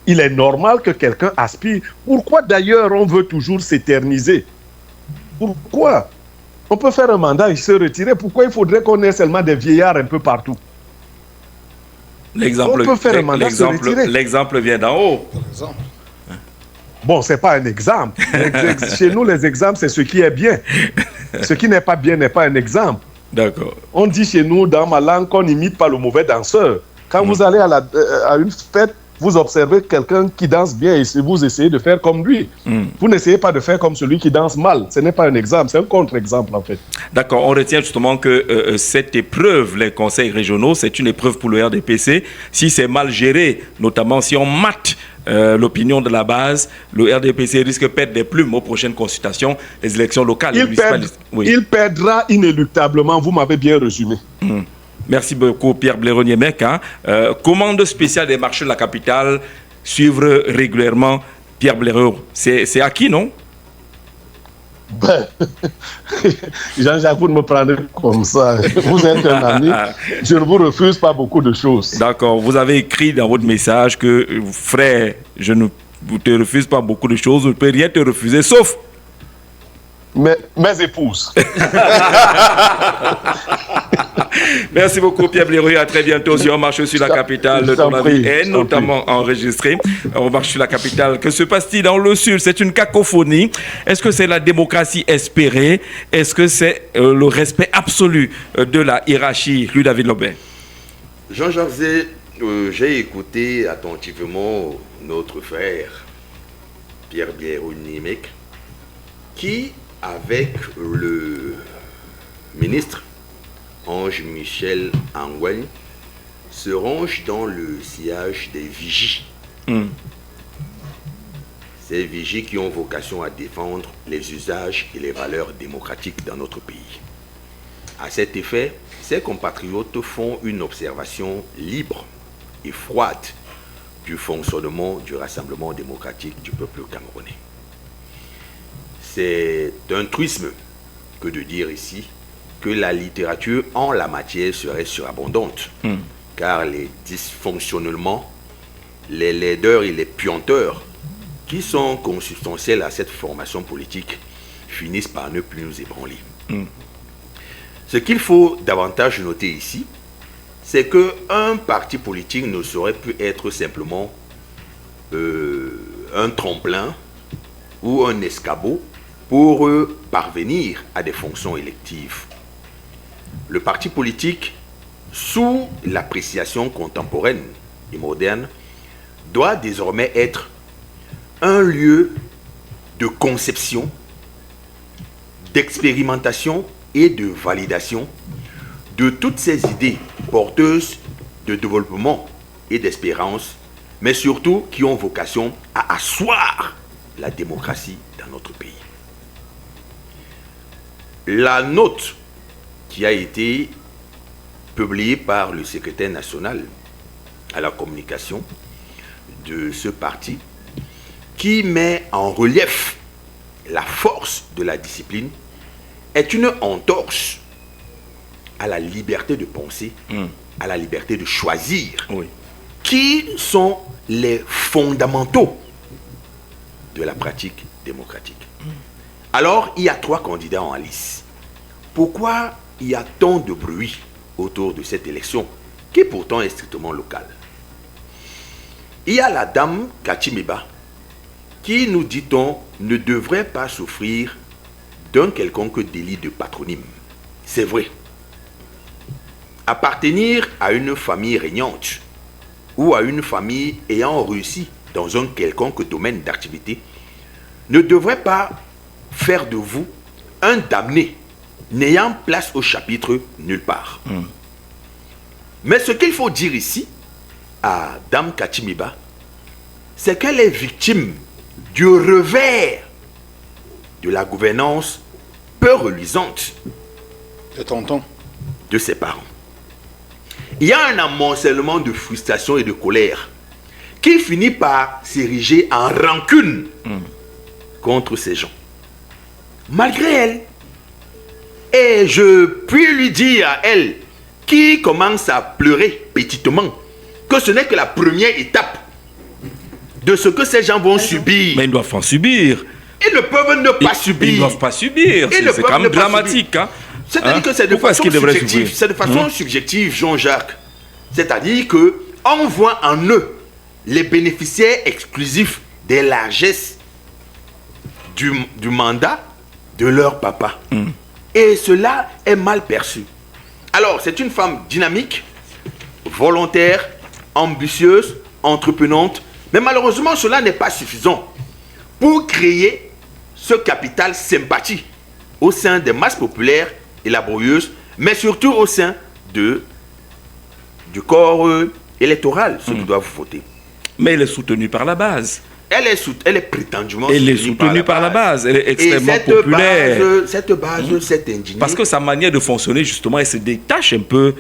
Il est normal que quelqu'un aspire. Pourquoi d'ailleurs on veut toujours s'éterniser? Pourquoi? On peut faire un mandat et se retirer. Pourquoi il faudrait qu'on ait seulement des vieillards un peu partout? L'exemple vient d'en haut. Bon, ce n'est pas un exemple. Chez nous, les exemples, c'est ce qui est bien. Ce qui n'est pas bien n'est pas un exemple. D'accord. On dit chez nous, dans ma langue, qu'on n'imite pas le mauvais danseur. Quand vous allez à une fête, vous observez quelqu'un qui danse bien et vous essayez de faire comme lui. Vous n'essayez pas de faire comme celui qui danse mal. Ce n'est pas un exemple, c'est un contre-exemple en fait. D'accord, on retient justement que cette épreuve, les conseils régionaux, c'est une épreuve pour le RDPC. Si c'est mal géré, notamment si on mate l'opinion de la base, le RDPC risque de perdre des plumes aux prochaines consultations, les élections locales. Il perdra inéluctablement, vous m'avez bien résumé. Merci beaucoup Pierre Blaireau-Niémec. Commande spéciale des marchés de la capitale, suivre régulièrement Pierre Blaireau. C'est acquis, non? Jean-Jacques, vous ne me prenez comme ça. Vous êtes un ami. Je ne vous refuse pas beaucoup de choses. D'accord. Vous avez écrit dans votre message que, frère, je ne te refuse pas beaucoup de choses. Je ne peux rien te refuser, sauf... Mes épouses. Merci beaucoup Pierre Blaireau. À très bientôt sur On marche sur la capitale. Ton avis est notamment enregistré. On marche sur la capitale. Que se passe-t-il dans le sud? C'est une cacophonie. Est-ce que c'est la démocratie espérée? Est-ce que c'est le respect absolu de la hiérarchie? Louis David Lobin. Jean-Jacques, j'ai écouté attentivement notre frère Pierre Blaireau-Niémec qui, avec le ministre Ange-Michel Angouagne, se range dans le sillage des vigies. Ces vigies qui ont vocation à défendre les usages et les valeurs démocratiques dans notre pays. À cet effet, ces compatriotes font une observation libre et froide du fonctionnement du Rassemblement démocratique du peuple camerounais. C'est un truisme que de dire ici que la littérature en la matière serait surabondante, car les dysfonctionnements, les laideurs et les puanteurs qui sont consubstantiels à cette formation politique finissent par ne plus nous ébranler. Ce qu'il faut davantage noter ici, c'est qu'un parti politique ne saurait plus être simplement un tremplin ou un escabeau pour parvenir à des fonctions électives. Le parti politique, sous l'appréciation contemporaine et moderne, doit désormais être un lieu de conception, d'expérimentation et de validation de toutes ces idées porteuses de développement et d'espérance, mais surtout qui ont vocation à asseoir la démocratie dans notre pays. La note qui a été publié par le secrétaire national à la communication de ce parti, qui met en relief la force de la discipline, est une entorse à la liberté de penser, à la liberté de choisir, qui sont les fondamentaux de la pratique démocratique. Alors, il y a 3 candidats en lice. Pourquoi il y a tant de bruit autour de cette élection, qui pourtant est strictement locale? Il y a la dame Kachimeba, qui, nous dit-on, ne devrait pas souffrir d'un quelconque délit de patronyme. C'est vrai. Appartenir à une famille régnante ou à une famille ayant réussi dans un quelconque domaine d'activité ne devrait pas faire de vous un damné n'ayant place au chapitre nulle part. Mais ce qu'il faut dire ici à Dame Kachimeba, c'est qu'elle est victime du revers de la gouvernance peu reluisante de ses parents. Il y a un amoncellement de frustration et de colère qui finit par s'ériger en rancune contre ces gens. Malgré elle, et je puis lui dire à elle, qui commence à pleurer petitement, que ce n'est que la première étape de ce que ces gens vont subir. Mais ils doivent en subir. Ils ne peuvent ne pas subir. Ils ne doivent pas subir. C'est quand même dramatique. Hein? C'est-à-dire que c'est de façon subjective. C'est de façon subjective, Jean-Jacques. C'est-à-dire qu'on voit en eux les bénéficiaires exclusifs des largesses du mandat de leur papa. Et cela est mal perçu. Alors, c'est une femme dynamique, volontaire, ambitieuse, entreprenante. Mais malheureusement, cela n'est pas suffisant pour créer ce capital sympathie au sein des masses populaires et laborieuses, mais surtout au sein du corps électoral, ceux qui doivent voter. Mais elle est soutenue par la base. Elle est prétendument soutenue par la base. Elle est extrêmement populaire. Cette base s'est indignée. Parce que sa manière de fonctionner, justement, elle se détache un peu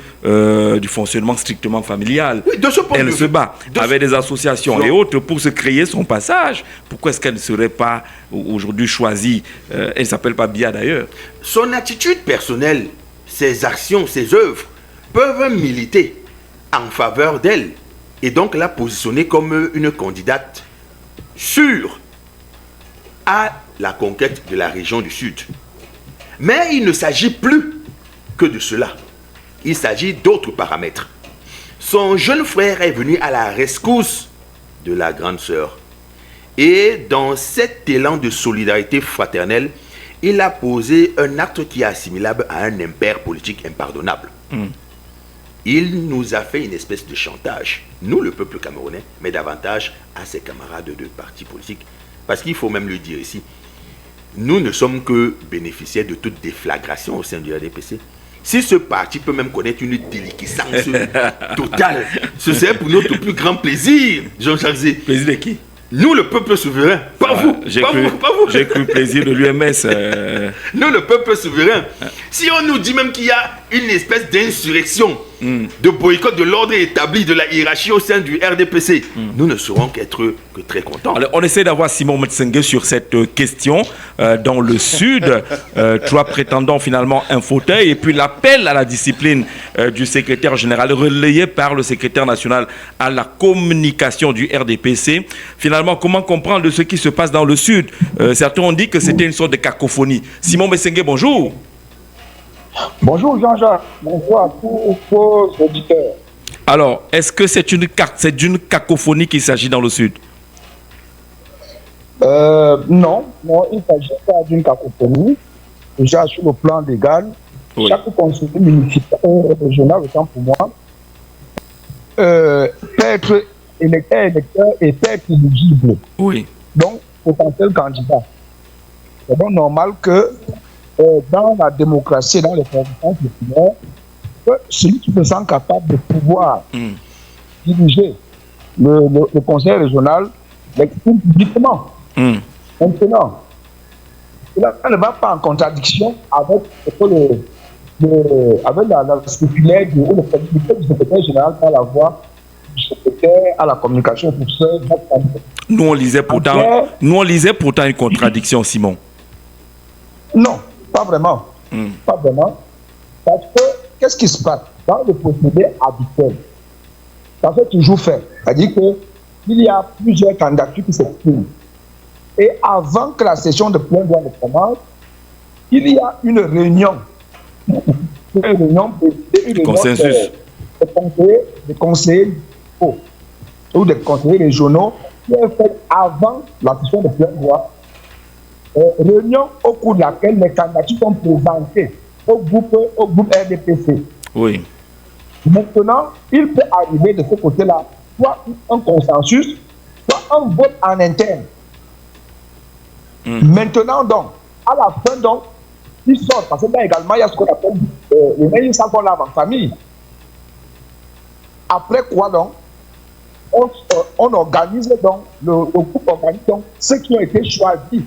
du fonctionnement strictement familial. Oui, de ce point elle se bat avec des associations et autres pour se créer son passage. Pourquoi est-ce qu'elle ne serait pas aujourd'hui choisie? Elle ne s'appelle pas Bia d'ailleurs. Son attitude personnelle, ses actions, ses œuvres peuvent militer en faveur d'elle et donc la positionner comme une candidate sûre à la conquête de la région du Sud. Mais il ne s'agit plus que de cela. Il s'agit d'autres paramètres. Son jeune frère est venu à la rescousse de la grande sœur. Et dans cet élan de solidarité fraternelle, il a posé un acte qui est assimilable à un impair politique impardonnable. Il nous a fait une espèce de chantage, nous le peuple camerounais, mais davantage à ses camarades de partis politiques. Parce qu'il faut même le dire ici, nous ne sommes que bénéficiaires de toute déflagration au sein du RDPC. Si ce parti peut même connaître une déliquescence totale, ce serait pour notre plus grand plaisir, Jean-Jacques Zé. Plaisir de qui? Nous, le peuple souverain, pas vous. J'ai cru plaisir de l'UMS. Nous, le peuple souverain. Si on nous dit même qu'il y a une espèce d'insurrection, de boycott de l'ordre établi de la hiérarchie au sein du RDPC, nous ne serons qu'être très contents. Alors, on essaie d'avoir Simon Metsengue sur cette question. Dans le Sud, 3 prétendants finalement un fauteuil et puis l'appel à la discipline du secrétaire général relayé par le secrétaire national à la communication du RDPC. Finalement, comment comprendre ce qui se passe dans le Sud? Certains ont dit que c'était une sorte de cacophonie. Simon Metsengue, bonjour. Bonjour Jean-Jacques, bonjour à tous vos auditeurs. Alors, est-ce que c'est d'une cacophonie qu'il s'agit dans le Sud? Non, il ne s'agit pas d'une cacophonie. Déjà sur le plan légal, chaque conseiller municipal régional, autant pour moi, peut être électeur et peut être éligible. Oui. Donc, potentiel candidat. C'est donc normal que dans la démocratie, dans les conditions populaires, celui qui se sent capable de pouvoir diriger le conseil régional l'exprime publiquement. Maintenant, cela ne va pas en contradiction avec ce que avec la circulaire ou le communiqué du secrétaire général par la voix du secrétaire à la communication pour ce. Nous on lisait pourtant une contradiction, Simon. Non, pas vraiment. Pas vraiment. Parce que, qu'est-ce qui se passe dans le procédé habituel? Ça fait toujours faire. C'est-à-dire qu'il y a plusieurs candidatures qui s'expriment. Et avant que la session de plein droit ne commence, il y a une réunion. Une réunion consensus. Des conseillers ou des conseillers régionaux qui est faite avant la session de plein droit. Réunion au cours de laquelle les candidatures sont présentées au groupe RDPC. Oui. Maintenant, il peut arriver de ce côté-là, soit un consensus, soit un vote en interne. Maintenant, donc, à la fin, donc, ils sortent, parce que là également, il y a ce qu'on appelle le mail qu'on lave en famille. Après quoi, donc, on organise donc, le groupe organise donc ceux qui ont été choisis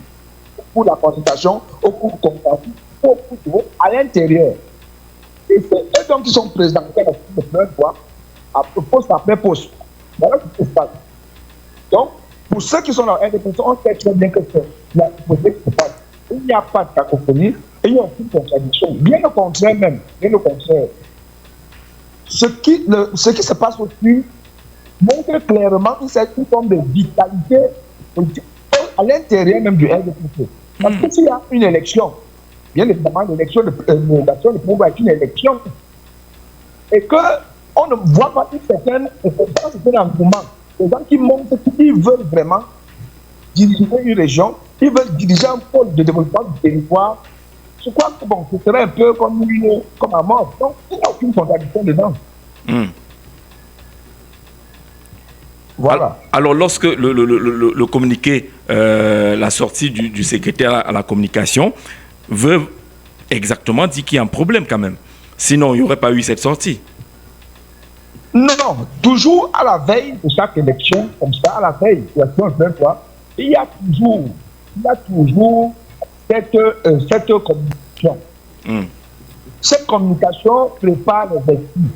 pour la consultation, au cours du consensus, au cours du vote à l'intérieur. Et c'est eux donc qui sont présentés dans le plein droit, poste après poste. Voilà ce qui se passe. Donc, pour ceux qui sont dans RDPC, on sait très bien que c'est la hypothèse qui se passe. Il n'y a pas de cacophonie, et il n'y a aucune contradiction. Bien au contraire même, bien au contraire. Ce qui se passe au-dessus montre clairement une certaine forme de vitalité politique à l'intérieur même du RDPC. Parce que s'il y a une élection, bien évidemment, l'élection de pouvoir est une élection, et qu'on ne voit pas une certaine engouement. Les gens qui montrent qu'ils veulent vraiment diriger une région, ils veulent diriger un pôle de développement du territoire. Je crois que bon, ce serait un peu comme à mort. Donc, il n'y a aucune contradiction dedans. Voilà. Alors, lorsque le communiqué, la sortie du secrétaire à la communication, veut exactement dire qu'il y a un problème quand même. Sinon, il n'y aurait pas eu cette sortie. Non, toujours à la veille de chaque élection, comme ça, à la veille de l'élection 23, il y a toujours cette communication. Cette communication prépare les vestiges.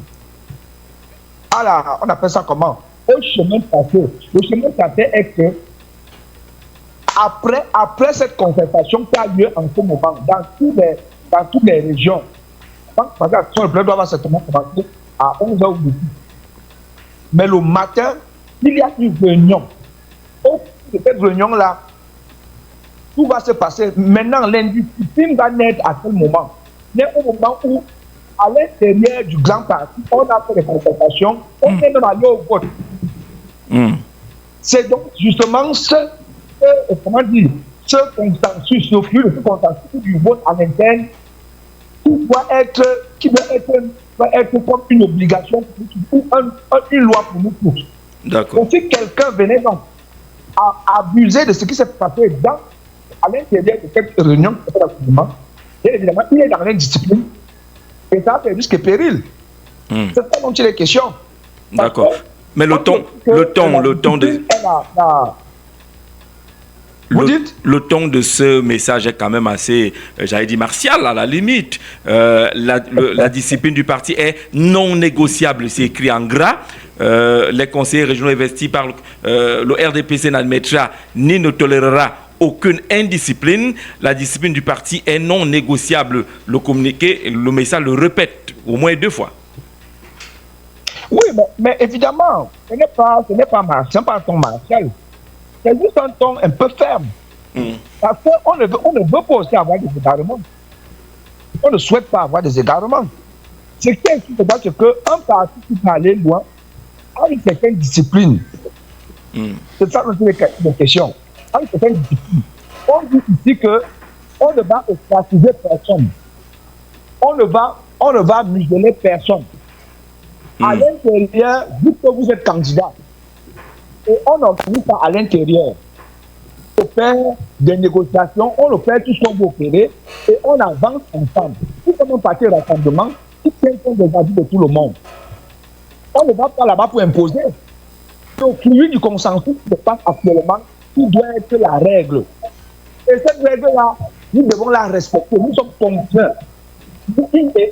On appelle ça comment? Au chemin passé. Le chemin passé est que après cette concertation qui a lieu en ce moment dans toutes les régions, parce que l'action de plein doit certainement commencer à 11h ou midi. Mais le matin, il y a une réunion. Au cours de cette réunion-là, tout va se passer. Maintenant, l'indiscipline va naître à quel moment? Mais au moment où, à l'intérieur du grand parti, on a fait des concertations, on est même allé au vote. C'est donc justement ce consensus, ce flux de ce consensus du vote en interne qui doit être comme une obligation ou une loi pour nous tous. D'accord. Donc si quelqu'un venait donc à abuser de ce qui s'est passé à l'intérieur de cette réunion, bien évidemment, il est dans l'indiscipline et ça fait jusqu'à péril. C'est ça dont il est question. D'accord. Mais le ton de ce message est quand même assez, j'allais dire, martial à la limite. La discipline du parti est non négociable, c'est écrit en gras. Les conseillers régionaux investis par le RDPC n'admettra ni ne tolérera aucune indiscipline. La discipline du parti est non négociable. Le communiqué, le message le répète au moins 2 fois. Oui, mais évidemment, ce n'est pas martial, pas un ton martial. C'est juste un ton un peu ferme. Parce qu'on ne veut pas aussi avoir des égarements. On ne souhaite pas avoir des égarements. Ce qui est sûr, c'est qu'un parti qui peut aller loin a une certaine discipline. C'est ça la question. A une certaine discipline. On dit ici qu'on ne va ostraciser personne. On ne va museler personne. À l'intérieur, vu que vous êtes candidat, et on organise ça à l'intérieur, on fait des négociations, on le fait tout ce qu'on veut opérer, et on avance ensemble. Tout comme un parti de rassemblement qui tient compte des avis de tout le monde. On ne va pas là-bas pour imposer. Le flux du consensus qui se passe actuellement, qui doit être la règle. Et cette règle-là, nous devons la respecter. Nous sommes contraints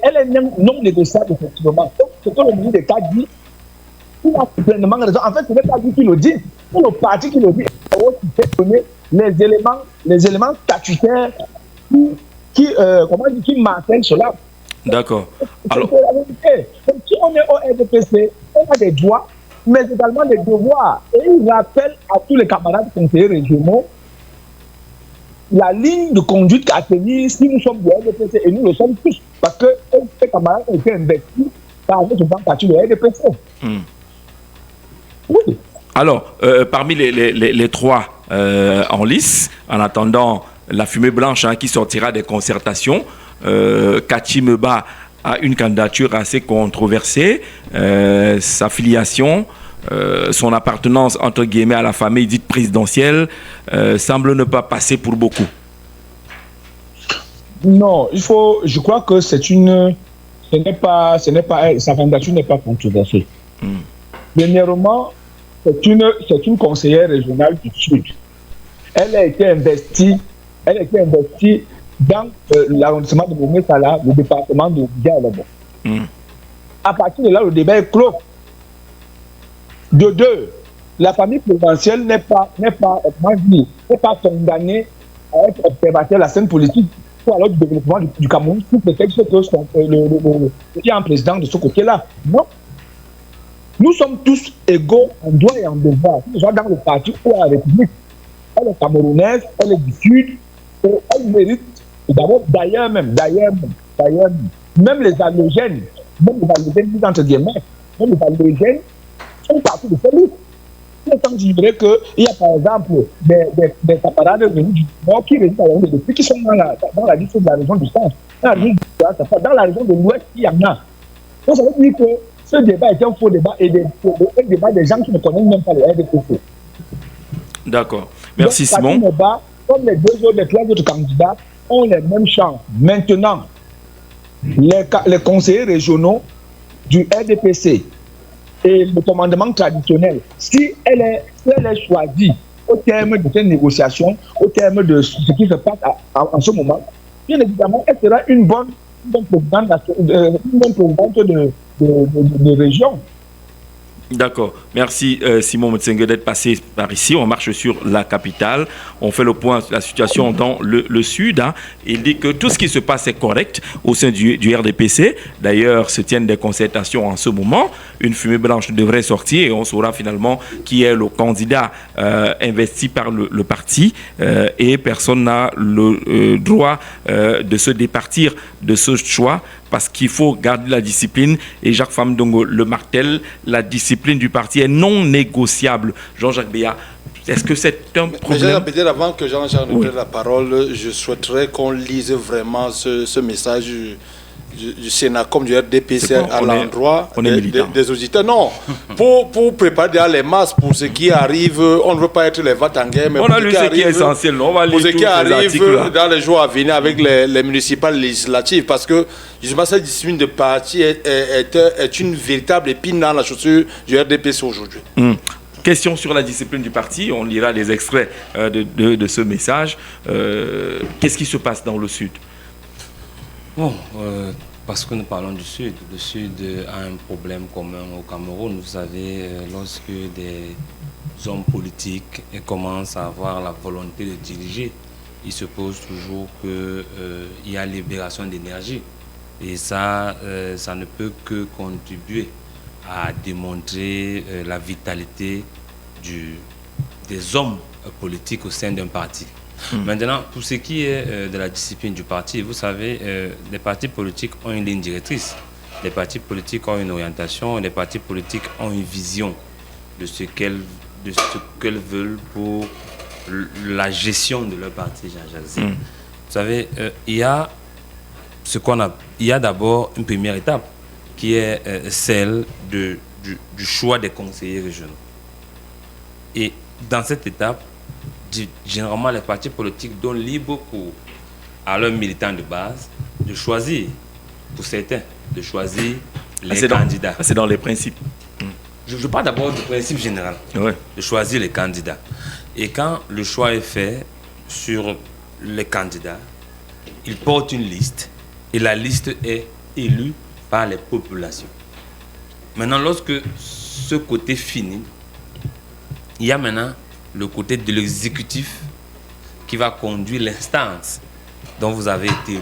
Elle est non négociable, effectivement. Donc, ce que le ministre d'État dit, il a pleinement raison. En fait, ce n'est pas lui qui le dit, c'est le parti qui le dit. Il fait donner les éléments statutaires qui maintiennent cela. D'accord. Alors, si on est au RDPC, on a des droits, mais également des devoirs. Et il rappelle à tous les camarades conseillers régionaux la ligne de conduite à tenir si nous sommes du RDPC, et nous le sommes tous, parce que ces camarades ont été investis par notre parti du RDPC. Oui. Alors, parmi les trois en lice, en attendant la fumée blanche qui sortira des concertations, Kati Meba a une candidature assez controversée. Sa filiation, son appartenance entre guillemets à la famille dite présidentielle semble ne pas passer pour beaucoup. Non, je crois que sa candidature n'est pas controversée. Premièrement, c'est une conseillère régionale du Sud. Elle a été investie dans l'arrondissement de Bomé-Sala, le département de Dialobo. À partir de là, le débat est clos. De deux, la famille présidentielle n'est pas condamnée à être observateur de la scène politique ou alors du développement du Cameroun sous prétexte qu'il y a un président de ce côté-là. Non. Nous sommes tous égaux en droit et en devoir, que ce soit dans le parti ou à la République. Elle est camerounaise, elle est du Sud, et elle mérite, d'ailleurs même, même les allogènes, mis entre guillemets, même les allogènes sont partis de ce livre. Je dirais qu'il y a par exemple des camarades venus du Nord qui résident dans la région de l'Ouest, qui sont dans la liste de la région du Centre. Dans la région de l'Ouest, il y en a. Donc ça veut dire que ce débat est un faux débat et un débat des gens qui ne connaissent même pas le RDPC. D'accord. Merci. Donc, Simon. Débat, comme les deux autres candidats ont les mêmes chances. Maintenant, les conseillers régionaux du RDPC et le commandement traditionnel, si elle est choisie au terme de cette négociation, au terme de ce qui se passe en ce moment, bien évidemment, elle sera une bonne présidente de région. D'accord. Merci Simon Mutsengue d'être passé par ici. On marche sur la capitale. On fait le point sur la situation dans le Sud. Il dit que tout ce qui se passe est correct au sein du RDPC. D'ailleurs, se tiennent des concertations en ce moment. Une fumée blanche devrait sortir et on saura finalement qui est le candidat investi par le parti. Et personne n'a le droit de se départir de ce choix, parce qu'il faut garder la discipline. Et Jacques Famdongo le martèle, la discipline du parti est non négociable. Jean-Jacques Béat, est-ce que c'est un problème? Peut-être avant que Jean-Jacques ne prenne la parole, je souhaiterais qu'on lise vraiment ce message du Sénat comme du RDPC à l'endroit des auditeurs. Non, pour préparer les masses pour ce qui arrive, on ne veut pas être les va-t-en-guerre, mais on a lu ce qui est essentiel. On va lire pour ce qui arrive dans les jours à venir avec les municipales législatives, parce que justement cette discipline de parti est une véritable épine dans la chaussure du RDPC aujourd'hui. Question sur la discipline du parti, on lira les extraits de ce message. Qu'est-ce qui se passe dans le Sud? Bon, parce que nous parlons du Sud. Le Sud a un problème commun au Cameroun. Vous savez, lorsque des hommes politiques commencent à avoir la volonté de diriger, il se pose toujours qu'il y a libération d'énergie. Et ça ne peut que contribuer à démontrer la vitalité des hommes politiques au sein d'un parti. Maintenant, pour ce qui est de la discipline du parti, vous savez, les partis politiques ont une ligne directrice. Les partis politiques ont une orientation, les partis politiques ont une vision de ce qu'elles veulent pour la gestion de leur parti, Jean-Jacques. Vous savez, il y a d'abord une première étape qui est celle du choix des conseillers régionaux. Et dans cette étape, généralement, les partis politiques donnent libre cours à leurs militants de base de choisir, pour certains, de choisir les candidats. C'est dans les principes. Je parle d'abord du principe général, de choisir les candidats. Et quand le choix est fait sur les candidats, ils portent une liste et la liste est élue par les populations. Maintenant, lorsque ce côté finit, il y a maintenant le côté de l'exécutif qui va conduire l'instance dont vous avez été élu.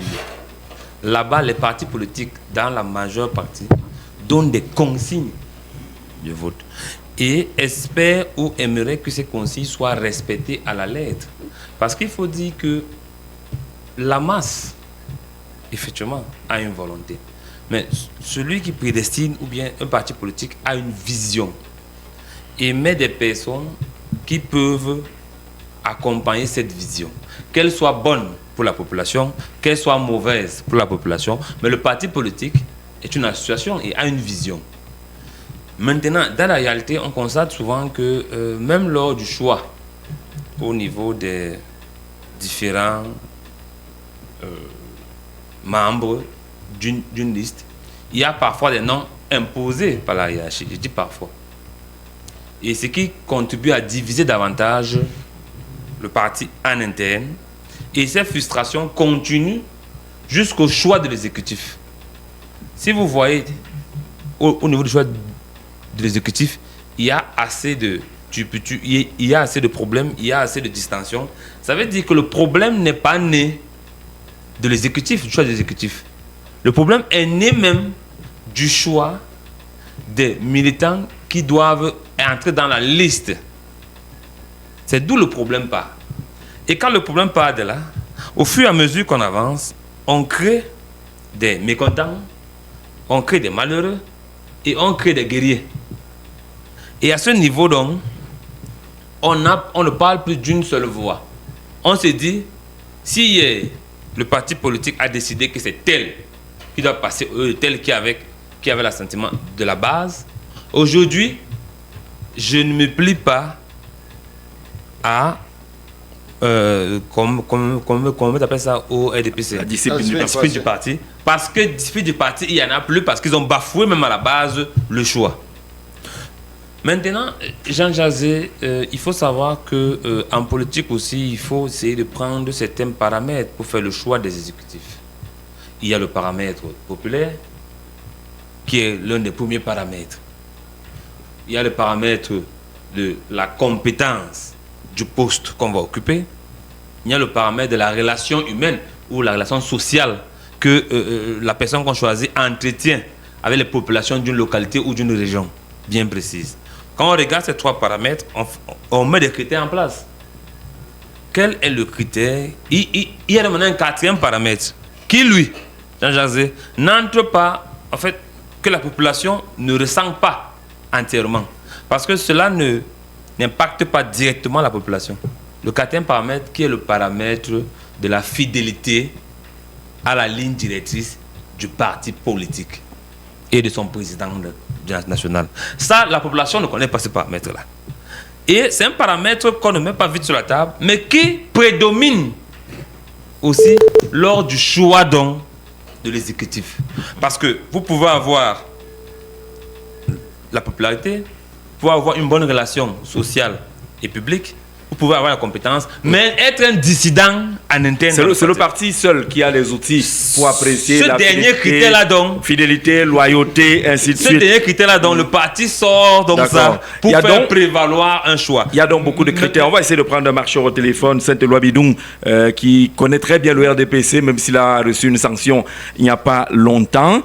Là-bas, les partis politiques, dans la majeure partie, donnent des consignes de vote et espèrent ou aimeraient que ces consignes soient respectées à la lettre. Parce qu'il faut dire que la masse, effectivement, a une volonté. Mais celui qui prédestine ou bien un parti politique a une vision et met des personnes qui peuvent accompagner cette vision, qu'elle soit bonne pour la population, qu'elle soit mauvaise pour la population, mais le parti politique est une association et a une vision. Maintenant, dans la réalité, on constate souvent que même lors du choix au niveau des différents membres d'une liste, il y a parfois des noms imposés par la hiérarchie, je dis parfois. Et ce qui contribue à diviser davantage le parti en interne. Et ces frustrations continuent jusqu'au choix de l'exécutif. Si vous voyez, au niveau du choix de l'exécutif, il y a assez de problèmes, il y a assez de distensions. Ça veut dire que le problème n'est pas né de l'exécutif, du choix de l'exécutif. Le problème est né même du choix des militants qui doivent entrer dans la liste. C'est d'où le problème part. Et quand le problème part de là, au fur et à mesure qu'on avance, on crée des mécontents, on crée des malheureux et on crée des guerriers. Et à ce niveau donc, on ne parle plus d'une seule voix. On se dit, si le parti politique a décidé que c'est tel qui doit passer, tel qui avait l'assentiment de la base, aujourd'hui, je ne me plie pas à comment on appelle ça au RDPC, la discipline du parti, parce que discipline du parti il y en a plus, parce qu'ils ont bafoué même à la base le choix. Maintenant, Jean Jazé, il faut savoir que en politique aussi, il faut essayer de prendre certains paramètres pour faire le choix des exécutifs. Il y a le paramètre populaire qui est l'un des premiers paramètres. Il y a le paramètre de la compétence du poste qu'on va occuper. Il y a le paramètre de la relation humaine ou la relation sociale que la personne qu'on choisit entretient avec les populations d'une localité ou d'une région bien précise. Quand on regarde ces trois paramètres, on met des critères en place. Quel est le critère? Il y a maintenant un quatrième paramètre qui, lui, Jean Jazé, n'entre pas, en fait, que la population ne ressent pas entièrement. Parce que cela n'impacte pas directement la population. Le quatrième paramètre qui est le paramètre de la fidélité à la ligne directrice du parti politique et de son président national. Ça, la population ne connaît pas ce paramètre-là. Et c'est un paramètre qu'on ne met pas vite sur la table, mais qui prédomine aussi lors du choix donc de l'exécutif. Parce que vous pouvez avoir la popularité, vous pouvez avoir une bonne relation sociale et publique, vous pouvez avoir la compétence, mais être un dissident en interne. C'est le parti seul qui a les outils pour apprécier la fidélité, loyauté, ainsi de suite. Ce dernier critère-là, donc le parti sort donc ça pour faire prévaloir un choix. Il y a donc beaucoup de critères. On va essayer de prendre un marcheur au téléphone, Saint-Éloi Bidoum, qui connaît très bien le RDPC, même s'il a reçu une sanction il n'y a pas longtemps,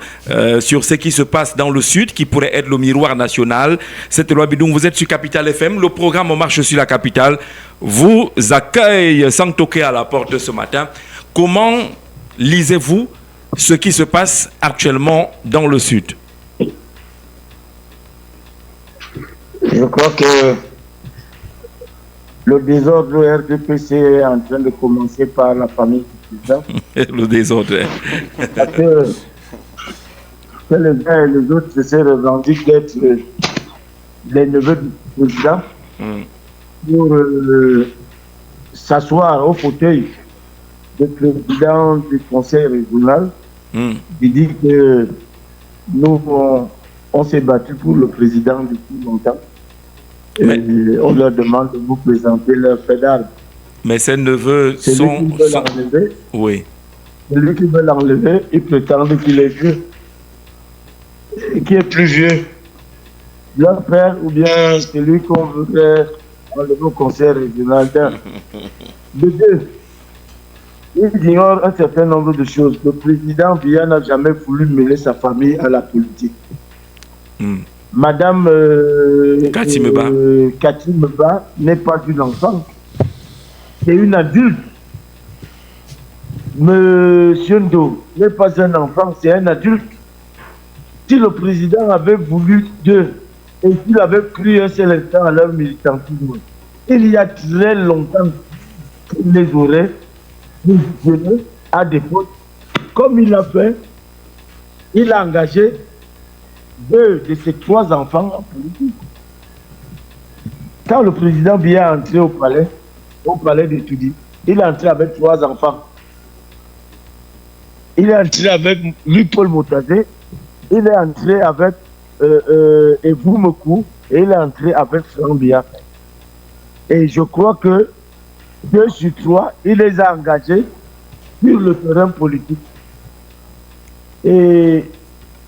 sur ce qui se passe dans le Sud, qui pourrait être le miroir national. Saint-Éloi Bidoum, vous êtes sur Capital FM. Le programme On marche sur la capitale vous accueille sans toquer à la porte ce matin. Comment lisez-vous ce qui se passe actuellement dans le Sud? Je crois que le désordre du RDPC est en train de commencer par la famille du président. Le désordre. Parce que les uns et les autres se revendiquent d'être les neveux du président. Pour s'asseoir au fauteuil du président du conseil régional, il dit que nous, on s'est battu pour le président depuis longtemps. Et on leur demande de vous présenter leur fait d'armes. Mais ces neveux sont... Oui. Celui qui veut l'enlever, il prétend qu'il est vieux. Et qui est plus vieux? Leur père ou bien celui qu'on voudrait enlever au conseil régional. De deux, il ignore un certain nombre de choses. Le président Biya n'a jamais voulu mêler sa famille à la politique. Madame Cathy Meba n'est pas une enfant, c'est une adulte. Monsieur Ndo n'est pas un enfant, c'est un adulte. Si le président avait voulu d'eux et qu'il avait pris un seul instant à leur militantisme, il y a très longtemps qu'il les aurait positionnés à des postes. Comme il l'a fait, il a engagé 2 de ses 3 enfants en politique. Quand le président Biya est entré au palais d'étudier, il est entré avec 3 enfants. Il est entré avec Louis-Paul Motazé, il est entré avec Evou Mekou, et il est entré avec Franck Biya. Et je crois que 2 sur 3, il les a engagés sur le terrain politique. Et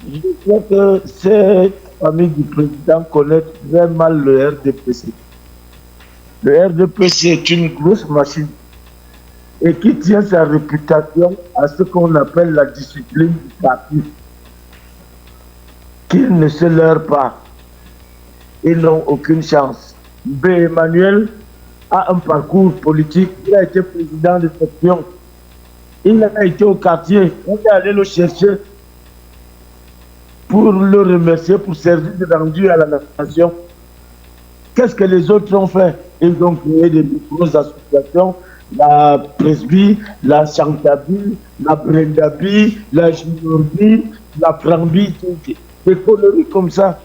je crois que cette famille du président connaît très mal le RDPC. Le RDPC est une grosse machine et qui tient sa réputation à ce qu'on appelle la discipline du parti. Qu'ils ne se leurrent pas. Ils n'ont aucune chance. B. Emmanuel a un parcours politique. Il a été président de section. Il a été au quartier. On est allé le chercher pour le remercier pour servir de rendu à la nation. Qu'est-ce que les autres ont fait? Ils ont créé des grosses associations, la Presby, la Chantabi, la Brendabi, la Juniorbi, la Frambi, des conneries comme ça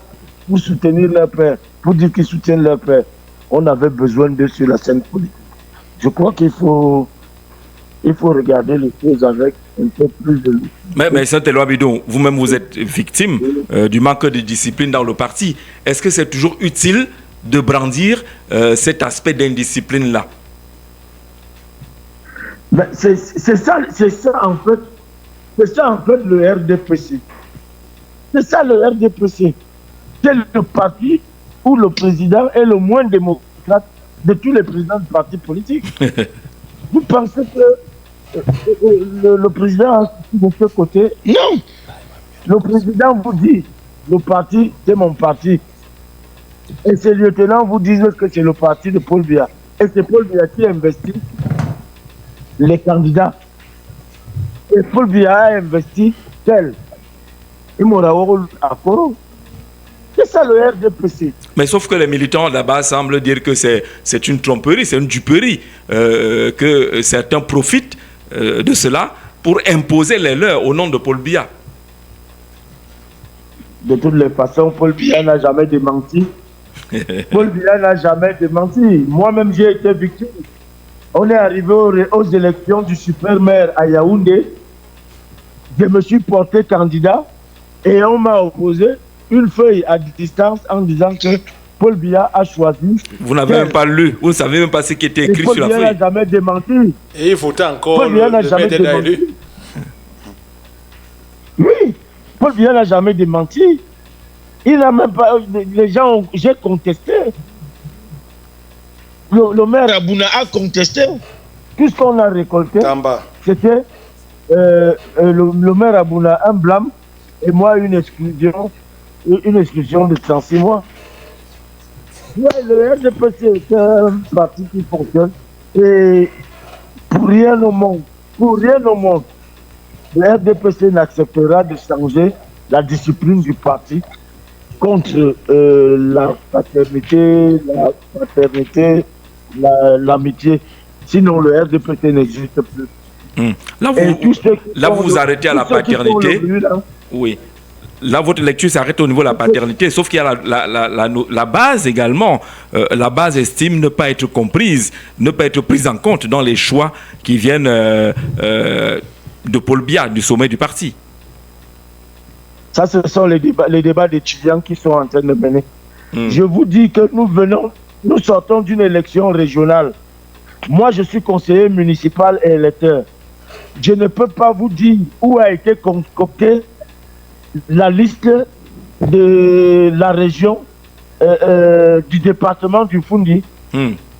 pour soutenir leur père, pour dire qu'ils soutiennent leur père. On avait besoin d'eux sur la scène politique. Je crois qu'il faut regarder les choses avec un peu plus de lutte. Mais Saint-Éloi Bidon, vous-même vous êtes victime du manque de discipline dans le parti. Est-ce que c'est toujours utile de brandir cet aspect d'indiscipline-là? C'est ça en fait le RDPC. C'est ça le RDPC. C'est le parti où le président est le moins démocrate de tous les présidents de partis politiques. Vous pensez que le président de ce côté? Non. Le président vous dit, le parti, c'est mon parti. Et ces lieutenants vous disent que c'est le parti de Paul Biya. Et c'est Paul Biya qui investit les candidats. Et Paul Biya a investi tel. Imoraoul Akoro. C'est ça le RDPC. Mais sauf que les militants là-bas semblent dire que c'est une tromperie, c'est une duperie, que certains profitent de cela pour imposer les leurs au nom de Paul Biya. De toutes les façons, Paul Biya n'a jamais démenti. Paul Biya n'a jamais démenti. Moi-même, j'ai été victime. On est arrivé aux élections du super-maire à Yaoundé. Je me suis porté candidat et on m'a opposé une feuille à distance en disant que Paul Biya a choisi. Vous n'avez même pas lu, vous ne savez même pas ce qui était écrit sur la feuille. Paul Biya n'a jamais démenti. Et il votait encore Paul Biya n'a jamais démenti. Oui, Paul Biya n'a jamais démenti. Il n'a même pas. Les gens, j'ai contesté. Le maire Abouna a contesté. Tout ce qu'on a récolté, c'était le maire Abouna un blâme et moi une exclusion de 106 mois. Ouais, le RDPC c'est un parti qui fonctionne et pour rien au monde, le RDPC n'acceptera de changer la discipline du parti contre la fraternité, l'amitié. Sinon, le RDPC n'existe plus. Là, vous vous arrêtez à la paternité. Oui. Là, votre lecture s'arrête au niveau de la paternité, sauf qu'il y a la base également. La base estime ne pas être comprise, ne pas être prise en compte dans les choix qui viennent de Paul Biya, du sommet du parti. Ça, ce sont les débats d'étudiants qui sont en train de mener. Je vous dis que nous sortons d'une élection régionale. Moi, je suis conseiller municipal et électeur. je ne peux pas vous dire où a été concoctée la liste de la région du département du Fundi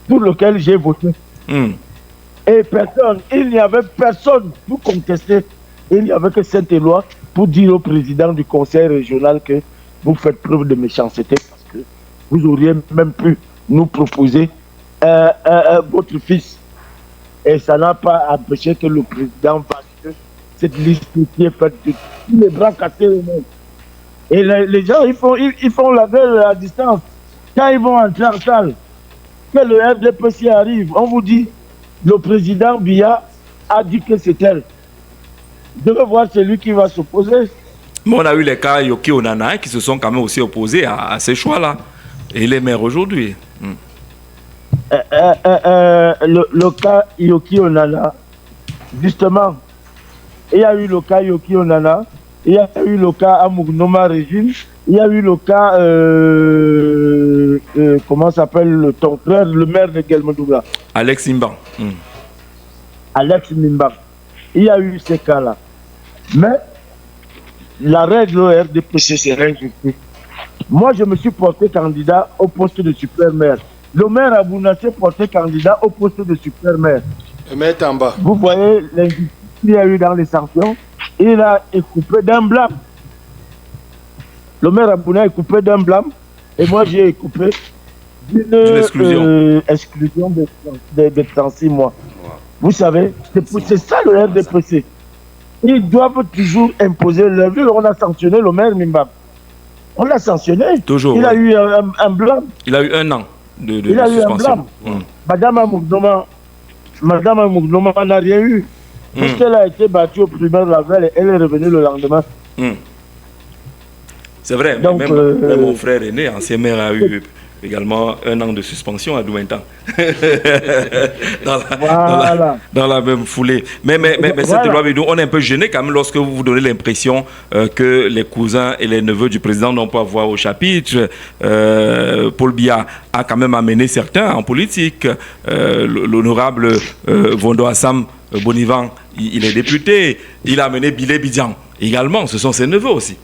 pour lequel j'ai voté. Et personne, il n'y avait personne pour contester. Il n'y avait que Saint-Éloi pour dire au président du conseil régional que vous faites preuve de méchanceté parce que vous auriez même pu nous proposer votre fils. Et ça n'a pas empêché que le président valide cette liste qui est faite de tous les bras cassés au monde. Et les gens, ils font la gueule à distance. Quand ils vont entrer en salle, que le RDPC arrive, on vous dit, le président Biya a dit que c'est elle. Je veux voir celui qui va s'opposer. Mais on a eu les cas Yoki Onana qui se sont quand même aussi opposés à ces choix-là. Et les maires aujourd'hui. Le cas Yoki Onana, justement, il y a eu le cas Yoki Onana, il y a eu le cas Amournoma Régine, il y a eu le cas, comment s'appelle ton frère, le maire de Gelmodouga. Alex Mimban. Alex Mimban. Il y a eu ces cas-là. Mais la règle RDPC, c'est injuste. Moi, je me suis porté candidat au poste de super-maire. Le maire Abouna s'est porté candidat au poste de super-maire. Vous voyez l'injustice qu'il y a eu dans les sanctions. Il a coupé d'un blâme. Le maire Abouna est coupé d'un blâme. Et moi, j'ai coupé d'une exclusion de 36 mois. Wow. Vous savez, c'est ça le RDPC. Ils doivent toujours imposer leur vie. On a sanctionné le maire Mimba. On l'a sanctionné. Toujours. Il a eu un blâme. Il a eu 1 an de il a suspension. Eu un blâme. Madame Amoukdoma n'a rien eu. Puisqu'elle a été battue au primaire la veille, elle est revenue le lendemain. C'est vrai, donc, même mon frère aîné, ancien maire, a eu également 1 an de suspension à Douintan. dans la même foulée. Mais cette loi, on est un peu gêné quand même lorsque vous vous donnez l'impression que les cousins et les neveux du président n'ont pas voix au chapitre. Paul Biya a quand même amené certains en politique. L'honorable Vondo Assam Bonivan, il est député. Il a amené Bilé Bidian également. Ce sont ses neveux aussi.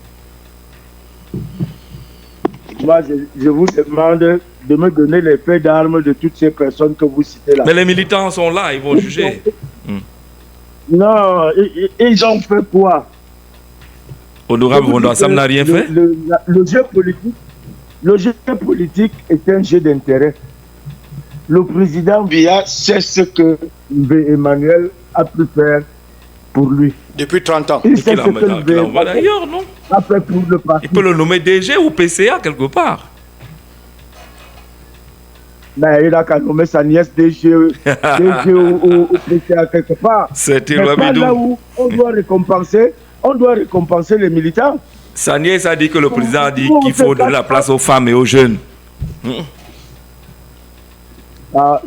Moi, je vous demande de me donner les faits d'armes de toutes ces personnes que vous citez là. Mais les militants sont là, ils vont juger. Non, ils ont fait quoi? Honorable Vondo Assam n'a rien fait. Le jeu politique est un jeu d'intérêt. Le président Biya sait ce que Emmanuel a pu faire pour lui. Depuis 30 ans. Il sait ce que d'ailleurs, non? Après pour le parti. Il peut le nommer DG ou PCA quelque part. Mais il a qu'à nommer sa nièce DG ou PCA quelque part. C'était là où on doit récompenser les militants. Sa nièce a dit que le président a dit qu'il faut donner la place aux femmes et aux jeunes.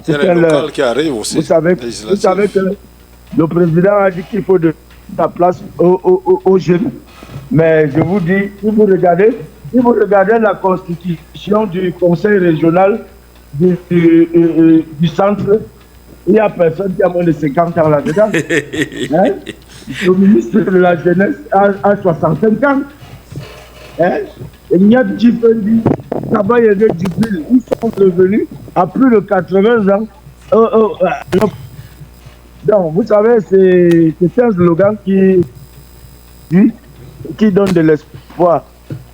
C'est un local qui arrive aussi. Vous savez que le président a dit qu'il faut donner la place aux jeunes. Mais je vous dis, si vous regardez la constitution du conseil régional du centre, il n'y a personne qui a moins de 50 ans là-dedans. Le ministre de la jeunesse a 65 ans. Il y a du Fendi, Tabaye de Djibril, ils sont revenus à plus de 80 ans. Donc, vous savez, c'est un slogan qui donne de l'espoir.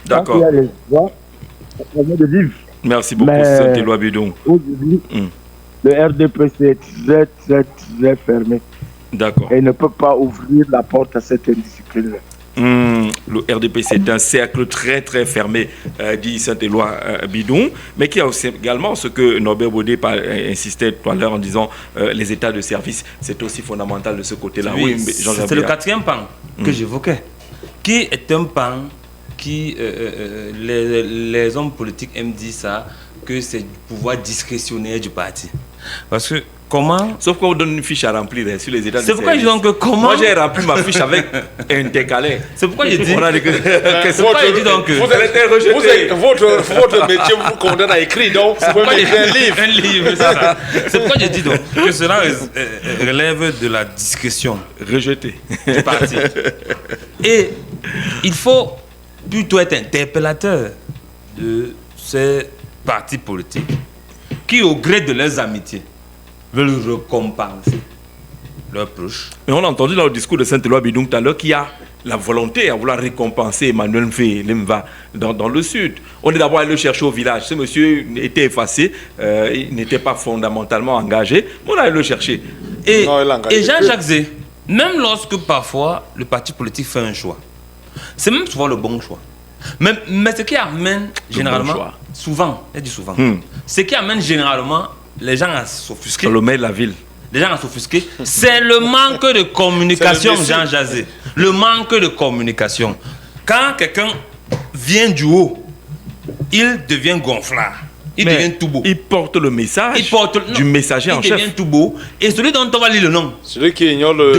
D'accord. Il y a l'espoir, ça permet de vivre. Merci beaucoup, Saint-Éloi Bidon. Aujourd'hui, le RDPC est très, très, très fermé. D'accord. Et ne peut pas ouvrir la porte à cette indiscipline-là. Le RDPC est un cercle très très fermé, dit Saint-Éloi Bidon, mais qui a aussi également ce que Norbert Baudet insistait tout à l'heure en disant les états de service, c'est aussi fondamental de ce côté-là. Oui, c'est le 4e pan que j'évoquais, qui est un pan qui, les hommes politiques aiment dire ça, que c'est le pouvoir discrétionnaire du parti. Parce que comment... Sauf qu'on vous donne une fiche à remplir sur les états de service. C'est pourquoi je dis donc comment... Moi, j'ai rempli ma fiche avec un décalé. C'est pourquoi j'ai dit... C'est pourquoi j'ai dit donc... Votre métier vous condamne à écrire, donc c'est pourquoi j'ai fait un livre. Un livre, c'est ça. C'est pourquoi j'ai dit donc que cela relève de la discrétion. Rejeté. Du parti. Et il faut plutôt être interpellateur de ces partis politiques qui, au gré de leurs amitiés, veulent récompenser leurs proches. Mais on a entendu dans le discours de Saint-Éloi Bidung tout à l'heure qu'il y a la volonté à vouloir récompenser Emmanuel Lemva dans le sud. On est d'abord allé le chercher au village. Ce monsieur était effacé, il n'était pas fondamentalement engagé. On a allé le chercher. Et Jean-Jacques Zé, même lorsque parfois le parti politique fait un choix, c'est même souvent le bon choix. Mais ce qui amène généralement, ce qui amène généralement les gens à s'offusquer. Le maire de la ville. Les gens à s'offusquer, c'est le manque de communication, Jean-Jacques Zé. Le manque de communication. Quand quelqu'un vient du haut, il devient gonflard. Il devient tout beau. Il porte le message du messager en chef. Il devient tout beau. Et celui dont on va lire le nom, celui qui ignore le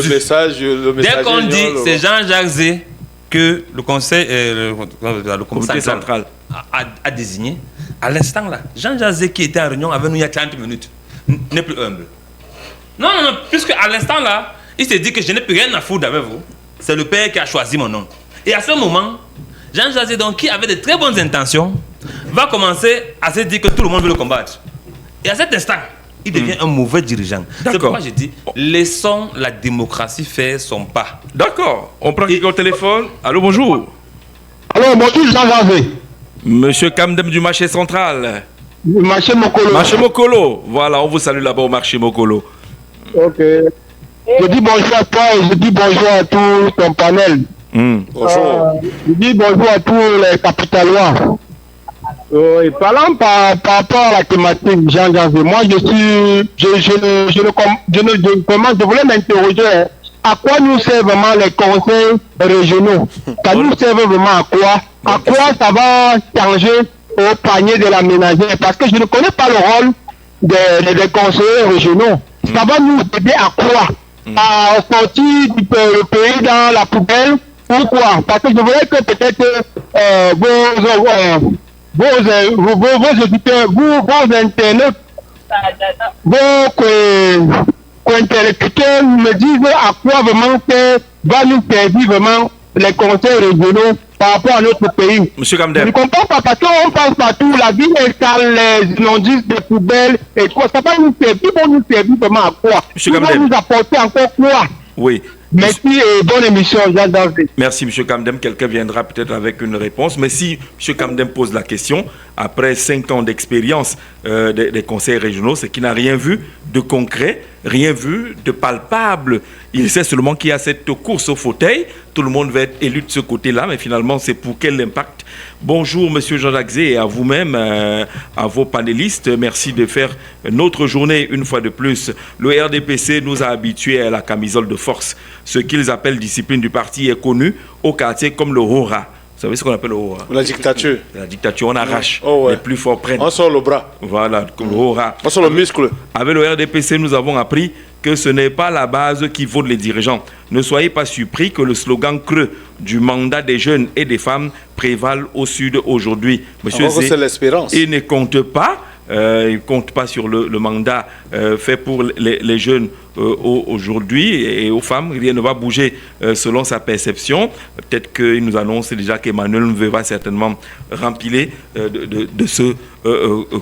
message. Dès qu'on dit c'est Jean-Jacques Zé que le conseil, le comité central a désigné, à l'instant là, Jean-Jacques Zé qui était en réunion avec nous il y a 30 minutes, n'est plus humble. Non, puisque à l'instant là, il s'est dit que je n'ai plus rien à foutre avec vous. C'est le père qui a choisi mon nom. Et à ce moment, Jean-Jacques Zé, donc, qui avait de très bonnes intentions, va commencer à se dire que tout le monde veut le combattre. Et à cet instant, il devient un mauvais dirigeant. C'est pourquoi j'ai dit, laissons la démocratie faire son pas. D'accord. On prend quelqu'un au téléphone. Allô, bonjour. Allô, bonjour, Jean-Jacques Zé. Monsieur Kamdem du marché central. Marché Mokolo. Marché Mokolo. Voilà, on vous salue là-bas au marché Mokolo. Ok. Je dis bonjour à toi et je dis bonjour à tout ton panel. Bonjour. Je dis bonjour à tous les capitalois. Et parlant par rapport à la thématique, Jean-Jacques, moi je voulais m'interroger à quoi nous servent vraiment les conseils régionaux. Ça nous sert vraiment à quoi? À quoi ça va changer au panier de la ménagère? Parce que je ne connais pas le rôle des conseillers régionaux. Ça va nous aider à quoi? À sortir du pays dans la poubelle ou quoi? Parce que je voulais que peut-être vos auditeurs, vos internautes, vos interlocuteurs me disent à quoi vraiment va nous servir vraiment les conseils régionaux par rapport à notre pays. Monsieur Kamdem. Je ne comprends pas parce qu'on passe partout, la ville est sale, les immondices des poubelles et quoi. Ça va nous servir, vraiment à quoi? Monsieur Kamdem. Ils vont nous apporter encore quoi? Oui. Merci et bonne émission, Jean-Jacques. Merci, M. Kamdem. Quelqu'un viendra peut-être avec une réponse. Mais si M. Kamdem pose la question, après 5 ans d'expérience des conseils régionaux, c'est qu'il n'a rien vu de concret, rien vu de palpable. Il sait seulement qu'il y a cette course au fauteuil. Tout le monde va être élu de ce côté-là, mais finalement, c'est pour quel impact? Bonjour, M. Jean-Jacques Zé, et à vous-même, à vos panélistes. Merci de faire notre journée une fois de plus. Le RDPC nous a habitués à la camisole de force. Ce qu'ils appellent discipline du parti est connu au quartier comme le Hora. Vous savez ce qu'on appelle le Hora? La dictature. La dictature, on arrache. Oh ouais. Les plus forts prennent. On sort le bras. Voilà, comme le Hora. On sort le muscle. Avec le RDPC, nous avons appris que ce n'est pas la base qui vaut les dirigeants. Ne soyez pas surpris que le slogan creux du mandat des jeunes et des femmes prévale au Sud aujourd'hui. Monsieur Zé, c'est l'espérance. Il ne compte pas. Il ne compte pas sur le mandat fait pour les jeunes aujourd'hui et aux femmes. Rien ne va bouger selon sa perception. Peut-être qu'il nous annonce déjà qu'Emmanuel va certainement rempiler de ce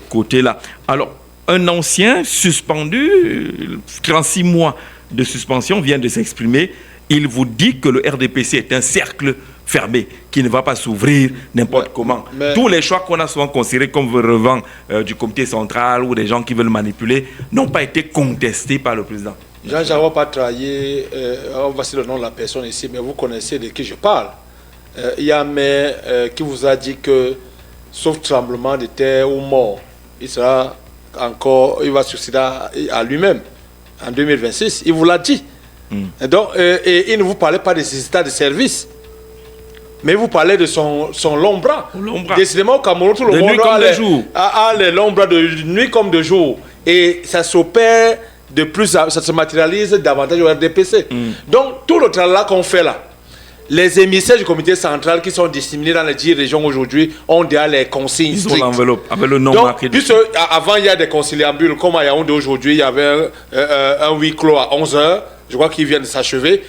côté-là. Alors, un ancien suspendu, 36 mois de suspension, vient de s'exprimer. Il vous dit que le RDPC est un cercle fermé, qui ne va pas s'ouvrir n'importe comment. Tous les choix qu'on a souvent considérés comme relevant du comité central ou des gens qui veulent manipuler n'ont pas été contestés par le président. Jean-Jacques ne va pas trahir, on va citer le nom de la personne ici, mais vous connaissez de qui je parle. Il y a un maire qui vous a dit que, sauf tremblement de terre ou mort, il va succéder à lui-même en 2026. Il vous l'a dit. Et donc, il ne vous parlait pas de ses états de service, mais vous parlez de son long bras. Décidément, au Cameroun, tout le monde a les longs bras de nuit comme de jour. et ça s'opère de plus, ça se matérialise davantage au RDPC. Donc, tout le travail qu'on fait là, les émissaires du comité central qui sont disséminés dans les 10 régions aujourd'hui ont déjà les consignes strictes. Ils ont l'enveloppe avec le nom marqué. Puisque avant, il y a des conciliabules, comme à Yaoundé aujourd'hui, il y avait un huis clos à 11h, je crois qu'ils viennent de s'achever.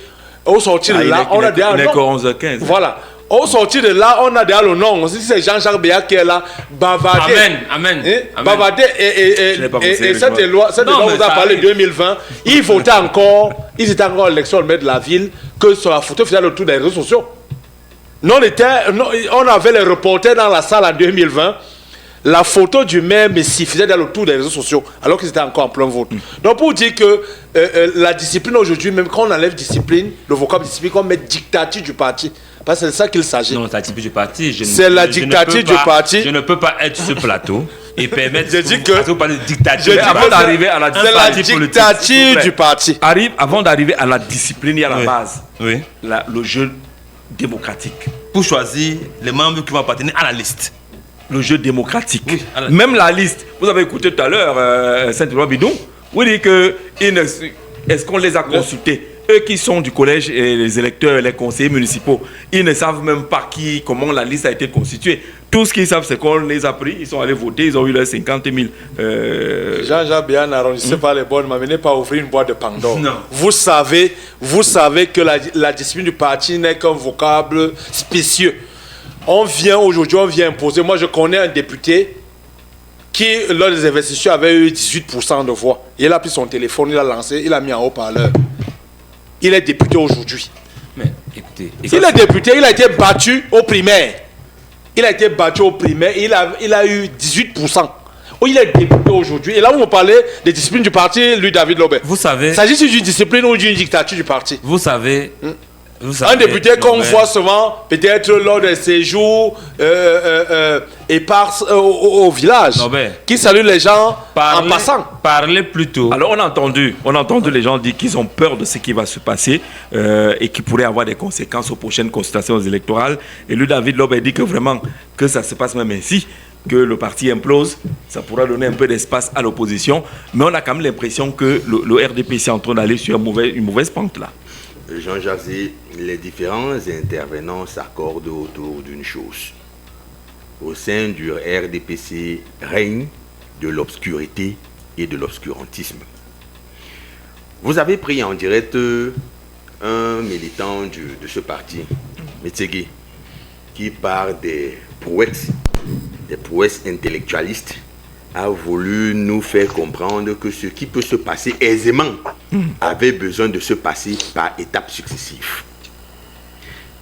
Au sortir de là, on a déjà un nom. 11h15. Voilà. Au sortir de là, on a déjà le nom. Si c'est Jean-Jacques Béat qui est là, bavardé. Amen. Bavardé et cette loi, vous a parlé de 2020. Ils votaient encore, ils étaient encore à l'élection au maire de la ville, que sur la photo faisait le tour des réseaux sociaux. On avait les reporters dans la salle en 2020. La photo du maire Messi faisait dans le tour des réseaux sociaux, alors qu'ils étaient encore en plein vote. Donc pour dire que la discipline aujourd'hui, même quand on enlève discipline, le vocable discipline, on met dictature du parti. Parce que c'est de ça qu'il s'agit. Non, c'est la dictature du parti. C'est la dictature du parti. Je ne peux pas être sur ce plateau et permettre que vous parler de dictature. Avant d'arriver à la dictature du parti. Avant d'arriver à la discipline, il y a la base. Oui. Le jeu démocratique. Pour choisir les membres qui vont appartenir à la liste. Le jeu démocratique. Oui, même la liste. Vous avez écouté tout à l'heure Saint-Éloi Bidon. Vous dites que est-ce qu'on les a consultés? Eux qui sont du collège et les électeurs, les conseillers municipaux, ils ne savent même pas comment la liste a été constituée. Tout ce qu'ils savent, c'est qu'on les a pris, ils sont allés voter, ils ont eu leurs 50 000. Jean-Jacques Béat n'arrondissez pas les bonnes, ne m'amenez pas ouvrir une boîte de Pandore. Non. Vous savez que la discipline du parti n'est qu'un vocable spécieux. On vient imposer. Moi, je connais un député qui, lors des investitures, avait eu 18% de voix. Il a pris son téléphone, il a lancé, il a mis en haut-parleur. Il est député aujourd'hui. Mais écoutez, il est député, il a été battu au primaire. Il a eu 18%. Il est député aujourd'hui. Et là, où on parlait des disciplines du parti, lui, David Lobé. Vous savez. S'agit-il d'une discipline ou d'une dictature du parti? Vous savez. Un député qu'on voit souvent, peut-être lors des séjours épars au village, qui salue les gens en passant. Parlez plutôt. Alors on a entendu les gens dire qu'ils ont peur de ce qui va se passer et qui pourrait avoir des conséquences aux prochaines consultations électorales. Et lui, David Lobe, dit que vraiment que ça se passe même ainsi, que le parti implose, ça pourra donner un peu d'espace à l'opposition. Mais on a quand même l'impression que le RDPC est en train d'aller sur une mauvaise pente là. Jean Jazé, les différents intervenants s'accordent autour d'une chose. Au sein du RDPC règne de l'obscurité et de l'obscurantisme. Vous avez pris en direct un militant de ce parti, Metsegui, qui par des prouesses intellectualistes, a voulu nous faire comprendre que ce qui peut se passer aisément avait besoin de se passer par étapes successives.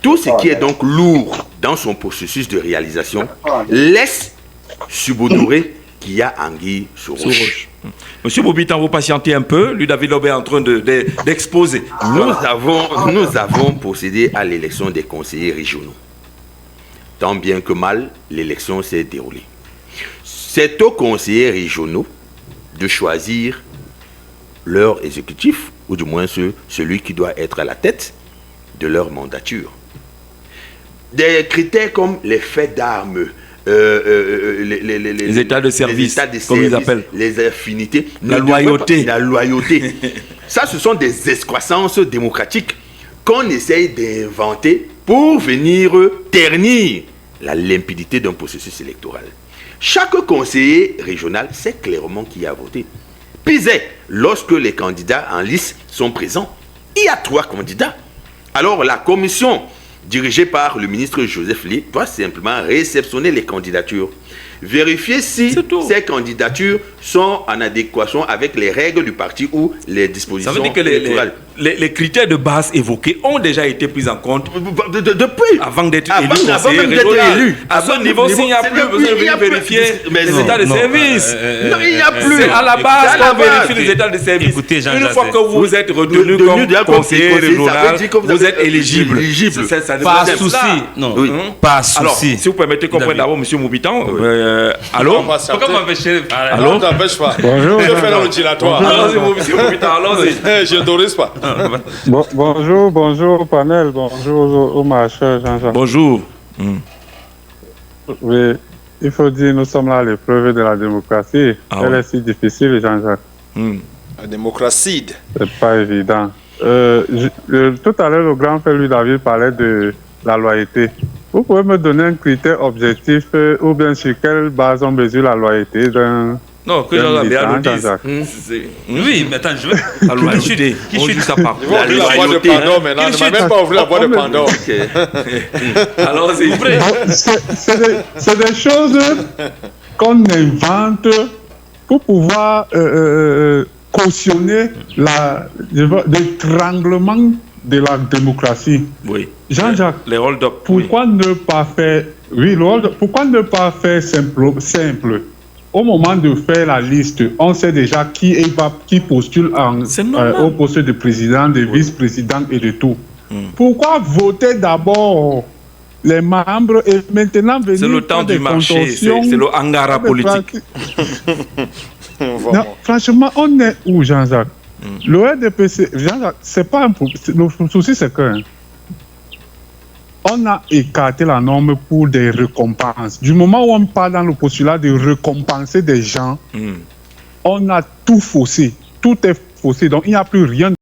Tout ce qui est donc lourd dans son processus de réalisation laisse subodorer qu'il y a anguille sur roche. Monsieur Bobitan, vous patientez un peu. Lui, David Lobé est en train d'exposer. Nous avons procédé à l'élection des conseillers régionaux. Tant bien que mal, l'élection s'est déroulée. C'est aux conseillers régionaux de choisir leur exécutif, ou du moins celui qui doit être à la tête de leur mandature. Des critères comme les faits d'armes, les états de service, comme ils appellent, les affinités, la loyauté. Ça, ce sont des excroissances démocratiques qu'on essaye d'inventer pour venir ternir la limpidité d'un processus électoral. Chaque conseiller régional sait clairement qui a voté. Puis, lorsque les candidats en liste sont présents, il y a 3 candidats. Alors, la commission dirigée par le ministre Joseph Lee doit simplement réceptionner les candidatures. Vérifier si ces candidatures sont en adéquation avec les règles du parti ou les dispositions électorales. Les critères de base évoqués ont déjà été pris en compte depuis avant d'être élu. À ce niveau, s'il n'y a plus besoin de vérifier les états de service. Non, il n'y a plus. C'est à la base qu'on vérifie les états de service. Une fois que vous êtes retenu comme conseiller régional, vous êtes éligible. Pas de souci. Pas de souci. Alors, si vous permettez de comprendre d'abord, M. Moubitan. Allô? Pourquoi m'empêcher? Allô? Ne t'empêche pas. Bonjour. Je fais le dilatoire. Allons-y, M. Moubitan, allons-y. Je n'autorise pas. Bonjour panel, bonjour au marcheur Jean-Jacques. Bonjour. Oui. Il faut dire, nous sommes là à l'épreuve de la démocratie. Elle est si difficile, Jean-Jacques. La démocratie. C'est pas évident. Tout à l'heure, le grand frère Louis David parlait de la loyauté. Vous pouvez me donner un critère objectif ou bien sur quelle base on mesure la loyauté d'un... Non, que Jean Gambia nous dise. Oui, mais attends, je veux... La loyauté, on dit ça par quoi? La boîte de Pandore maintenant, on ne m'a même pas ouvert la boîte de Pandore. Alors c'est vrai. C'est des choses qu'on invente pour pouvoir cautionner l'étranglement de la démocratie. Oui. Jean-Jacques, les hold-up. Pourquoi ne pas faire... Oui, pourquoi ne pas faire simple? Au moment de faire la liste, on sait déjà qui postule au poste de président, de vice-président et de tout. Pourquoi voter d'abord les membres et maintenant venir... C'est le temps du marché, c'est le hangara politique. Non, franchement, on est où, Jean-Jacques? Le RDPC, Jean-Jacques, c'est pas un problème. Le souci, c'est que on a écarté la norme pour des récompenses. Du moment où on parle dans le postulat de récompenser des gens, on a tout faussé. Tout est faussé. Donc, il n'y a plus rien.